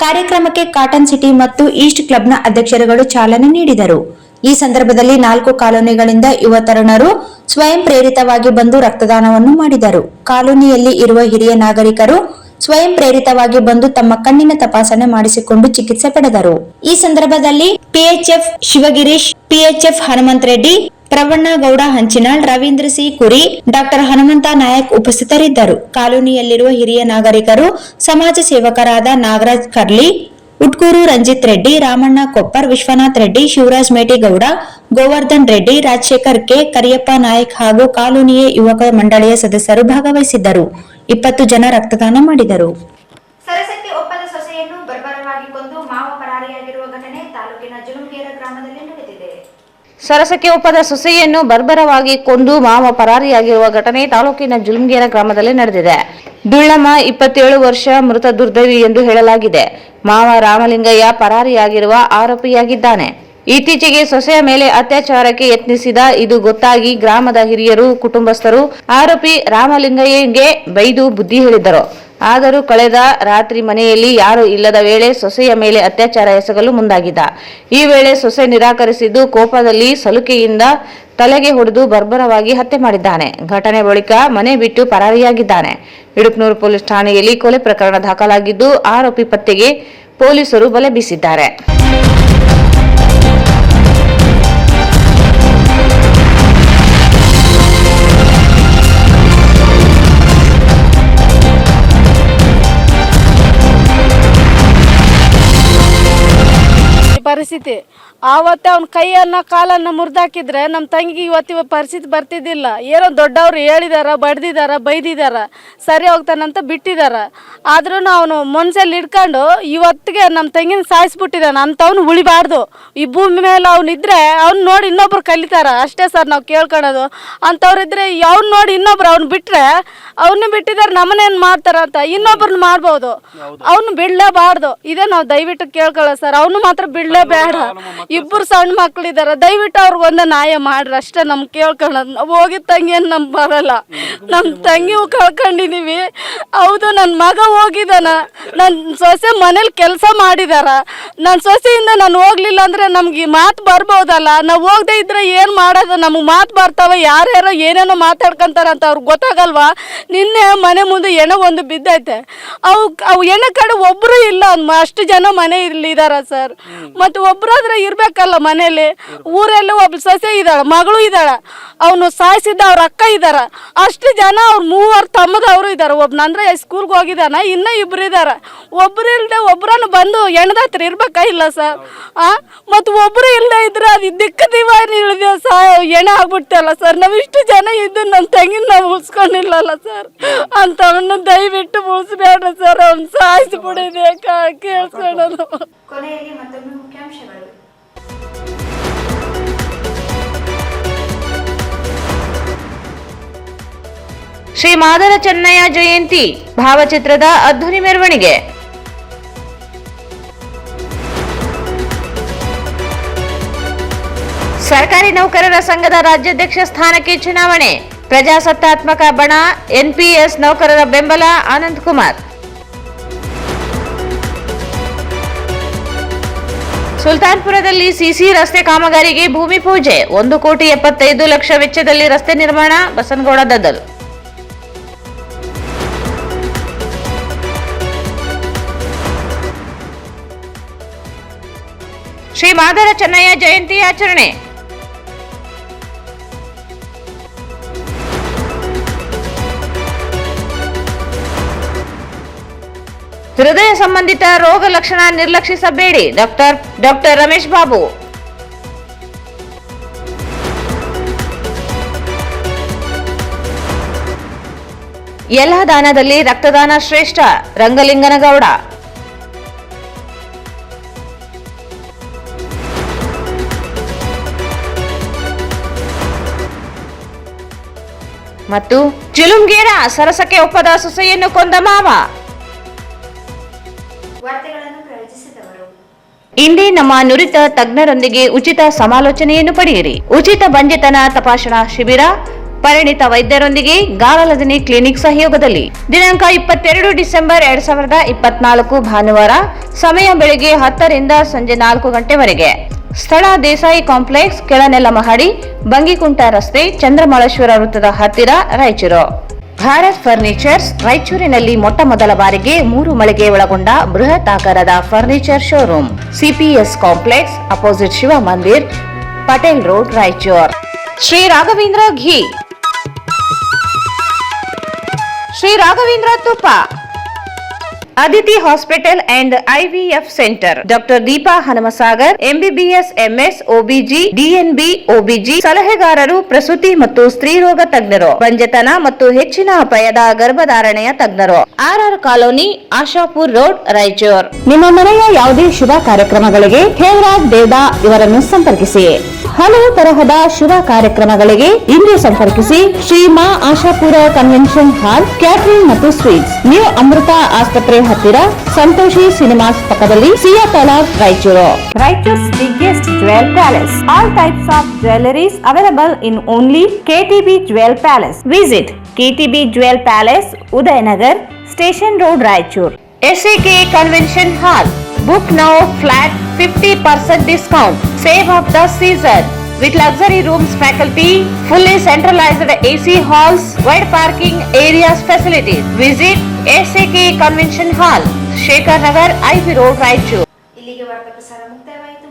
C: ಕಾರ್ಯಕ್ರಮಕ್ಕೆ ಕಾಟನ್ ಸಿಟಿ ಮತ್ತು ಈಸ್ಟ್ ಕ್ಲಬ್ನ ಅಧ್ಯಕ್ಷರುಗಳು ಚಾಲನೆ ನೀಡಿದರು. ಈ ಸಂದರ್ಭದಲ್ಲಿ 4 ಕಾಲೋನಿಗಳಿಂದ ಯುವ ತರುಣರು ಸ್ವಯಂ ಪ್ರೇರಿತವಾಗಿ ಬಂದು ರಕ್ತದಾನವನ್ನು ಮಾಡಿದರು. ಕಾಲೋನಿಯಲ್ಲಿ ಇರುವ ಹಿರಿಯ ನಾಗರಿಕರು ಸ್ವಯಂ ಪ್ರೇರಿತವಾಗಿ ಬಂದು ತಮ್ಮ ಕಣ್ಣಿನ ತಪಾಸಣೆ ಮಾಡಿಸಿಕೊಂಡು ಚಿಕಿತ್ಸೆ ಪಡೆದರು. ಈ ಸಂದರ್ಭದಲ್ಲಿ PHF Shivagirish, PHF Hanumantha Reddy, Pravannagowda Hanchinal, Ravindra C Kuri, doctor Hanumantha Nayak ಉಪಸ್ಥಿತರಿದ್ದರು. ಕಾಲೋನಿಯಲ್ಲಿರುವ ಹಿರಿಯ ನಾಗರಿಕರು, ಸಮಾಜ ಸೇವಕರಾದ ನಾಗರಾಜ್ ಕರ್ಲಿ, ಉಟ್ಕೂರು ರಂಜಿತ್ ರೆಡ್ಡಿ, ರಾಮಣ್ಣ ಕೊಪ್ಪರ್, ವಿಶ್ವನಾಥ್ ರೆಡ್ಡಿ, ಶಿವರಾಜ್ ಮೇಟಿಗೌಡ, ಗೋವರ್ಧನ್ ರೆಡ್ಡಿ, ರಾಜಶೇಖರ್ ಕೆ, ಕರಿಯಪ್ಪ ನಾಯಕ್ ಹಾಗೂ ಕಾಲೋನಿಯ ಯುವಕ ಮಂಡಳಿಯ ಸದಸ್ಯರು ಭಾಗವಹಿಸಿದ್ದರು. 20 ಜನ ರಕ್ತದಾನ ಮಾಡಿದರು.
A: ಸರಸಕ್ಕೆ ಒಪ್ಪದ ಸೊಸೆಯನ್ನು ಬರ್ಬರವಾಗಿ ಕೊಂದು ಮಾವ ಪರಾರಿಯಾಗಿರುವ ಘಟನೆ ತಾಲೂಕಿನ ಜುಲುಂಗೇರ ಗ್ರಾಮದಲ್ಲಿ ನಡೆದಿದೆ.
B: ಸರಸಕ್ಕೆ ಒಪ್ಪದ ಸೊಸೆಯನ್ನು ಬರ್ಬರವಾಗಿ ಕೊಂದು ಮಾವ ಪರಾರಿಯಾಗಿರುವ ಘಟನೆ ತಾಲೂಕಿನ ಜುಲುಂಗೇರ ಗ್ರಾಮದಲ್ಲಿ ನಡೆದಿದೆ. ದುಳ್ಳಮ್ಮ 27 ವರ್ಷ ಮೃತ ದುರ್ದೈವಿ ಎಂದು ಹೇಳಲಾಗಿದೆ. ಮಾವ ರಾಮಲಿಂಗಯ್ಯ ಪರಾರಿಯಾಗಿರುವ ಆರೋಪಿಯಾಗಿದ್ದಾನೆ. ಇತ್ತೀಚೆಗೆ ಸೊಸೆಯ ಮೇಲೆ ಅತ್ಯಾಚಾರಕ್ಕೆ ಯತ್ನಿಸಿದ ಇದು ಗೊತ್ತಾಗಿ ಗ್ರಾಮದ ಹಿರಿಯರು, ಕುಟುಂಬಸ್ಥರು ಆರೋಪಿ ರಾಮಲಿಂಗಯ್ಯಗೆ ಬೈದು ಬುದ್ಧಿ ಹೇಳಿದ್ದರು. ಆದರೂ ಕಳೆದ ರಾತ್ರಿ ಮನೆಯಲ್ಲಿ ಯಾರೂ ಇಲ್ಲದ ವೇಳೆ ಸೊಸೆಯ ಮೇಲೆ ಅತ್ಯಾಚಾರ ಎಸಗಲು ಮುಂದಾಗಿದ್ದ. ಈ ವೇಳೆ ಸೊಸೆ ನಿರಾಕರಿಸಿದ್ದು ಕೋಪದಲ್ಲಿ ಸಲುಕೆಯಿಂದ ತಲೆಗೆ ಹೊಡೆದು ಬರ್ಬರವಾಗಿ ಹತ್ಯೆ ಮಾಡಿದ್ದಾನೆ. ಘಟನೆ ಬಳಿಕ ಮನೆ ಬಿಟ್ಟು ಪರಾರಿಯಾಗಿದ್ದಾನೆ. ಇಡುಕ್ನೂರು ಪೊಲೀಸ್ ಠಾಣೆಯಲ್ಲಿ ಕೊಲೆ ಪ್ರಕರಣ ದಾಖಲಾಗಿದ್ದು ಆರೋಪಿ ಪತ್ತೆಗೆ ಪೊಲೀಸರು ಬಲೆ ಬೀಸಿದ್ದಾರೆ.
L: ಪರಿಸ್ಥಿತಿ ಆವತ್ತೆ ಅವ್ನ ಕೈಯನ್ನ ಕಾಲನ್ನ ಮುರಿದಾಕಿದ್ರೆ ನಮ್ಮ ತಂಗಿಗೆ ಇವತ್ತಿನ ಪರಿಸ್ಥಿತಿ ಬರ್ತಿದ್ದಿಲ್ಲ. ಏನೋ ದೊಡ್ಡವರು ಹೇಳಿದಾರ, ಬಡ್ದಿದಾರ, ಬೈದಿದಾರ, ಸರಿ ಹೋಗ್ತಾನಂತ ಬಿಟ್ಟಿದಾರ. ಆದ್ರೂ ಅವನು ಮನ್ಸಲ್ಲಿ ಇಟ್ಕೊಂಡು ಇವತ್ತಿಗೆ ನಮ್ಮ ತಂಗಿನ ಸಾಯಿಸ್ಬಿಟ್ಟಿದ್ದಾನೆ. ಅಂಥವ್ನು ಉಳಿಬಾರ್ದು. ಈ ಭೂಮಿ ಮೇಲೆ ಅವ್ನಿದ್ರೆ ಅವ್ನು ನೋಡಿ ಇನ್ನೊಬ್ರು ಕಲಿತಾರ. ಅಷ್ಟೇ ಸರ್ ನಾವು ಕೇಳ್ಕೊಳೋದು. ಅಂಥವ್ರಿದ್ರೆ ಅವ್ನು ನೋಡಿ ಇನ್ನೊಬ್ರು ಅವ್ನು ಬಿಟ್ರೆ ಅವನು ಬಿಟ್ಟಿದ್ದಾರೆ, ನಮ್ಮನೇನು ಮಾಡ್ತಾರ ಅಂತ ಇನ್ನೊಬ್ರನ್ನ ಮಾಡ್ಬೋದು. ಅವನು ಬಿಡಲೇಬಾರ್ದು. ಇದೇ ನಾವು ದಯವಿಟ್ಟು ಕೇಳ್ಕೊಳ್ಳೋ ಸರ್. ಅವನು ಮಾತ್ರ ಬಿಡಲೇಬೇಡ. ಇಬ್ಬರು ಸಣ್ಣ ಮಕ್ಳಿದಾರ, ದಯವಿಟ್ಟು ಅವ್ರಿಗೊಂದು ನ್ಯಾಯ ಮಾಡ್ರಿ ಅಷ್ಟೇ. ನಮ್ಗೆ ಕೇಳ್ಕೊಳ್ಳೋದು. ನಾವು ಹೋಗಿದ ತಂಗಿಯನ್ನು ನಮ್ಗೆ ಬರಲ್ಲ. ನಮ್ಮ ತಂಗಿವು ಕಳ್ಕೊಂಡಿದೀವಿ. ಹೌದು, ನನ್ನ ಮಗ ಹೋಗಿದ್ದಾನ, ನನ್ನ ಸೊಸೆ ಮನೇಲಿ ಕೆಲಸ ಮಾಡಿದಾರ. ನನ್ನ ಸೊಸೆಯಿಂದ ನಾನು ಹೋಗ್ಲಿಲ್ಲ ಅಂದ್ರೆ ನಮ್ಗೆ ಮಾತು ಬರ್ಬೋದಲ್ಲ. ನಾವು ಹೋಗದೆ ಇದ್ರೆ ಏನು ಮಾಡೋದು? ನಮಗೆ ಮಾತು ಬರ್ತಾವ, ಯಾರ್ಯಾರೋ ಏನೇನೋ ಮಾತಾಡ್ಕೊಂತಾರ ಅಂತ ಅವ್ರಿಗೆ ಗೊತ್ತಾಗಲ್ವಾ? ನಿನ್ನೆ ಮನೆ ಮುಂದೆ ಎಣ್ಣೆ ಒಂದು ಬಿದ್ದೈತೆ. ಅವು ಎಣ್ಣೆ ಕಡೆ ಒಬ್ಬರು ಇಲ್ಲ. ಅಷ್ಟು ಜನ ಮನೆ ಇಲ್ಲಿದಾರ ಸರ್. ಮತ್ತು ಒಬ್ಬರಾದ್ರೆ ಇರಬೇಕಲ್ಲ ಮನೇಲಿ. ಊರಲ್ಲಿ ಒಬ್ಬ ಸೊಸೆ ಇದ್ದಾಳ, ಮಗಳು ಇದ್ದಾಳ, ಅವನು ಸಾಯಿಸಿದ್ದ ಅವ್ರ ಅಕ್ಕ ಇದ್ದಾರ. ಅಷ್ಟು ಜನ ಅವ್ರು 3 ತಮ್ಮದವರು ಇದ್ದಾರೆ. ಒಬ್ಬನಂದ್ರೆ ಸ್ಕೂಲ್ಗೆ ಹೋಗಿದ್ದಾನ, ಇನ್ನೂ 2 ಇದ್ದಾರೆ. ಒಬ್ಬರು ಇಲ್ಲದೆ ಒಬ್ಬರನ್ನು ಬಂದು ಎಣ್ಣದತ್ರ ಇರ್ಬೇಕಾ ಇಲ್ಲ ಸರ್? ಮತ್ತು ಒಬ್ಬರು ಇಲ್ಲದೆ ಇದ್ರೆ ಅದು ದಿಕ್ಕ ದಿವಾನಿ ಇಳಿದ ಎಣ್ಣೆ ಆಗ್ಬಿಡ್ತಲ್ಲ ಸರ್. ನಾವು ಇಷ್ಟು ಜನ ಇದ್ದು ನನ್ನ ತಂಗಿನ ನಾವು ಉಳಿಸ್ಕೊಂಡಿಲ್ಲಲ್ಲ ಸರ್. ಅಂತವನ್ನ ದಯವಿಟ್ಟು ಉಳಿಸ್ಬೇಡ್ರಿ ಸರ್. ಅವ್ನು ಸಾಯಿಸಿಬಿಡಿದೆ ಕೇಳಿಸ್ಕೊಳ್ಳೋದು.
A: ಕೊನೆಯಲ್ಲಿ ಮತ್ತೊಮ್ಮೆ ಮುಖ್ಯಾಂಶಗಳು.
B: ಶ್ರೀ ಮಾದರ ಚೆನ್ನಯ್ಯ ಜಯಂತಿ ಭಾವಚಿತ್ರದ ಅದ್ಧೂರಿ ಮೆರವಣಿಗೆ. ಸರ್ಕಾರಿ ನೌಕರರ ಸಂಘದ ರಾಜ್ಯಾಧ್ಯಕ್ಷ ಸ್ಥಾನಕ್ಕೆ ಚುನಾವಣೆ. ಪ್ರಜಾಸತ್ತಾತ್ಮಕ ಬಣ NPS ನೌಕರರ ಬೆಂಬಲ ಆನಂದ್ ಕುಮಾರ್. ಸುಲ್ತಾನ್ಪುರದಲ್ಲಿ ಸಿಸಿ ರಸ್ತೆ ಕಾಮಗಾರಿಗೆ ಭೂಮಿ ಪೂಜೆ. 1,75,00,000 ವೆಚ್ಚದಲ್ಲಿ ರಸ್ತೆ ನಿರ್ಮಾಣ. ಬಸನಗೌಡ ದದ್ದಲ್. ಶ್ರೀ ಮಾದರ ಚೆನ್ನಯ್ಯ ಜಯಂತಿ ಆಚರಣೆ. ಹೃದಯ ಸಂಬಂಧಿತ ರೋಗ ಲಕ್ಷಣ ನಿರ್ಲಕ್ಷಿಸಬೇಡಿ. ಡಾಕ್ಟರ್ ರಮೇಶ್ ಬಾಬು. ಎಲ್ಲ ದಾನದಲ್ಲಿ ರಕ್ತದಾನ ಶ್ರೇಷ್ಠ ರಂಗಲಿಂಗನಗೌಡ. ಮತ್ತು ಚಿಲುಂಗೇರ ಸರಸಕ್ಕೆ ಒಪ್ಪದ ಸೊಸೆಯನ್ನು ಕೊಂದ ಮಾವ.
A: ವಾರ್ತೆಗಳನ್ನು ಪ್ರಯೋಜಿಸಿದವರು
B: ಇಂದೇ ನಮ್ಮ ನುರಿತ ತಜ್ಞರೊಂದಿಗೆ ಉಚಿತ ಸಮಾಲೋಚನೆಯನ್ನು ಪಡೆಯಿರಿ. ಉಚಿತ ಬಂಜೆತನ ತಪಾಸಣಾ ಶಿಬಿರ ಪರಿಣಿತ ವೈದ್ಯರೊಂದಿಗೆ ಗಾಳಲದಿನಿ ಕ್ಲಿನಿಕ್ ಸಹಯೋಗದಲ್ಲಿ ದಿನಾಂಕ 22 ಡಿಸೆಂಬರ್ 2024 ಭಾನುವಾರ. ಸಮಯ ಬೆಳಗ್ಗೆ 10 ರಿಂದ ಸಂಜೆ 4 ಗಂಟೆವರೆಗೆ. ಸ್ಥಳ ದೇಸಾಯಿ ಕಾಂಪ್ಲೆಕ್ಸ್, ಕೆಳನೆಲ ಮಹಡಿ, ಬಂಗಿಕುಂಟ ರಸ್ತೆ, ಚಂದ್ರಮಳೇಶ್ವರ ವೃತ್ತದ ಹತ್ತಿರ, ರಾಯಚೂರು. ಭಾರತ್ ಫರ್ನಿಚರ್ಸ್ ರಾಯಚೂರಿನಲ್ಲಿ ಮೊಟ್ಟ ಮೊದಲ ಬಾರಿಗೆ 3 ಮಳಿಗೆ ಒಳಗೊಂಡ ಬೃಹತ್ ಆಕಾರದ furniture showroom. CPS complex opposite Shiva Mandir, Patel road, Raichur. Shri Raghavendra ಘೀ, ಶ್ರೀ ರಾಘವೇಂದ್ರ ತುಪ್ಪ, Aditi hospital and IVF centre, doctor Deepa Hanumasagar, MBBS MS OBG DNB OBG ಸಲಹೆಗಾರರು, ಪ್ರಸೂತಿ ಮತ್ತು ಸ್ತ್ರೀರೋಗ ತಜ್ಞರು, ಬಂಜೆತನ ಮತ್ತು ಹೆಚ್ಚಿನ ಅಪಾಯದ ಗರ್ಭಧಾರಣೆಯ ತಜ್ಞರು. RR colony, Ashapur road, Raichur.
C: ನಿಮ್ಮ ಮನೆಯ ಯಾವುದೇ ಶುಭ ಕಾರ್ಯಕ್ರಮಗಳಿಗೆ ಹೇಮರಾಜ್ ದೇವದಾ ಇವರನ್ನು ಸಂಪರ್ಕಿಸಿ. ಹಲವು ತರಹದ ಶುಭ ಕಾರ್ಯಕ್ರಮಗಳಿಗೆ ಇಂದು ಸಂಪರ್ಕಿಸಿ. Shri Maa Ashapura convention hall, catering ಮತ್ತು ಸ್ವೀಟ್ಸ್, ನ್ಯೂ ಅಮೃತ ಆಸ್ಪತ್ರೆ ಹತ್ತಿರ, ಸಂತೋಷಿ ಸಿನಿಮಾಸ್ ಪಕ್ಕದಲ್ಲಿ, Siyatala, Raichur. Raichur's biggest jewel palace. All types of jewelleries available in only KTB jewel palace. Visit KTB jewel palace, Udayanagar, station road, Raichur.
B: SAK convention hall. Book now flat 50% discount. Save of the season with luxury rooms, faculty, fully centralized AC halls, wide parking areas, facilities. Visit SAK Convention Hall, Shekhar Nagar, IB Road, Raichur.
A: ಇಲ್ಲಿಗೆ ವಾರ್ತಾ ಪ್ರಸಾರ ಮುಕ್ತಾಯವಾಯಿತು.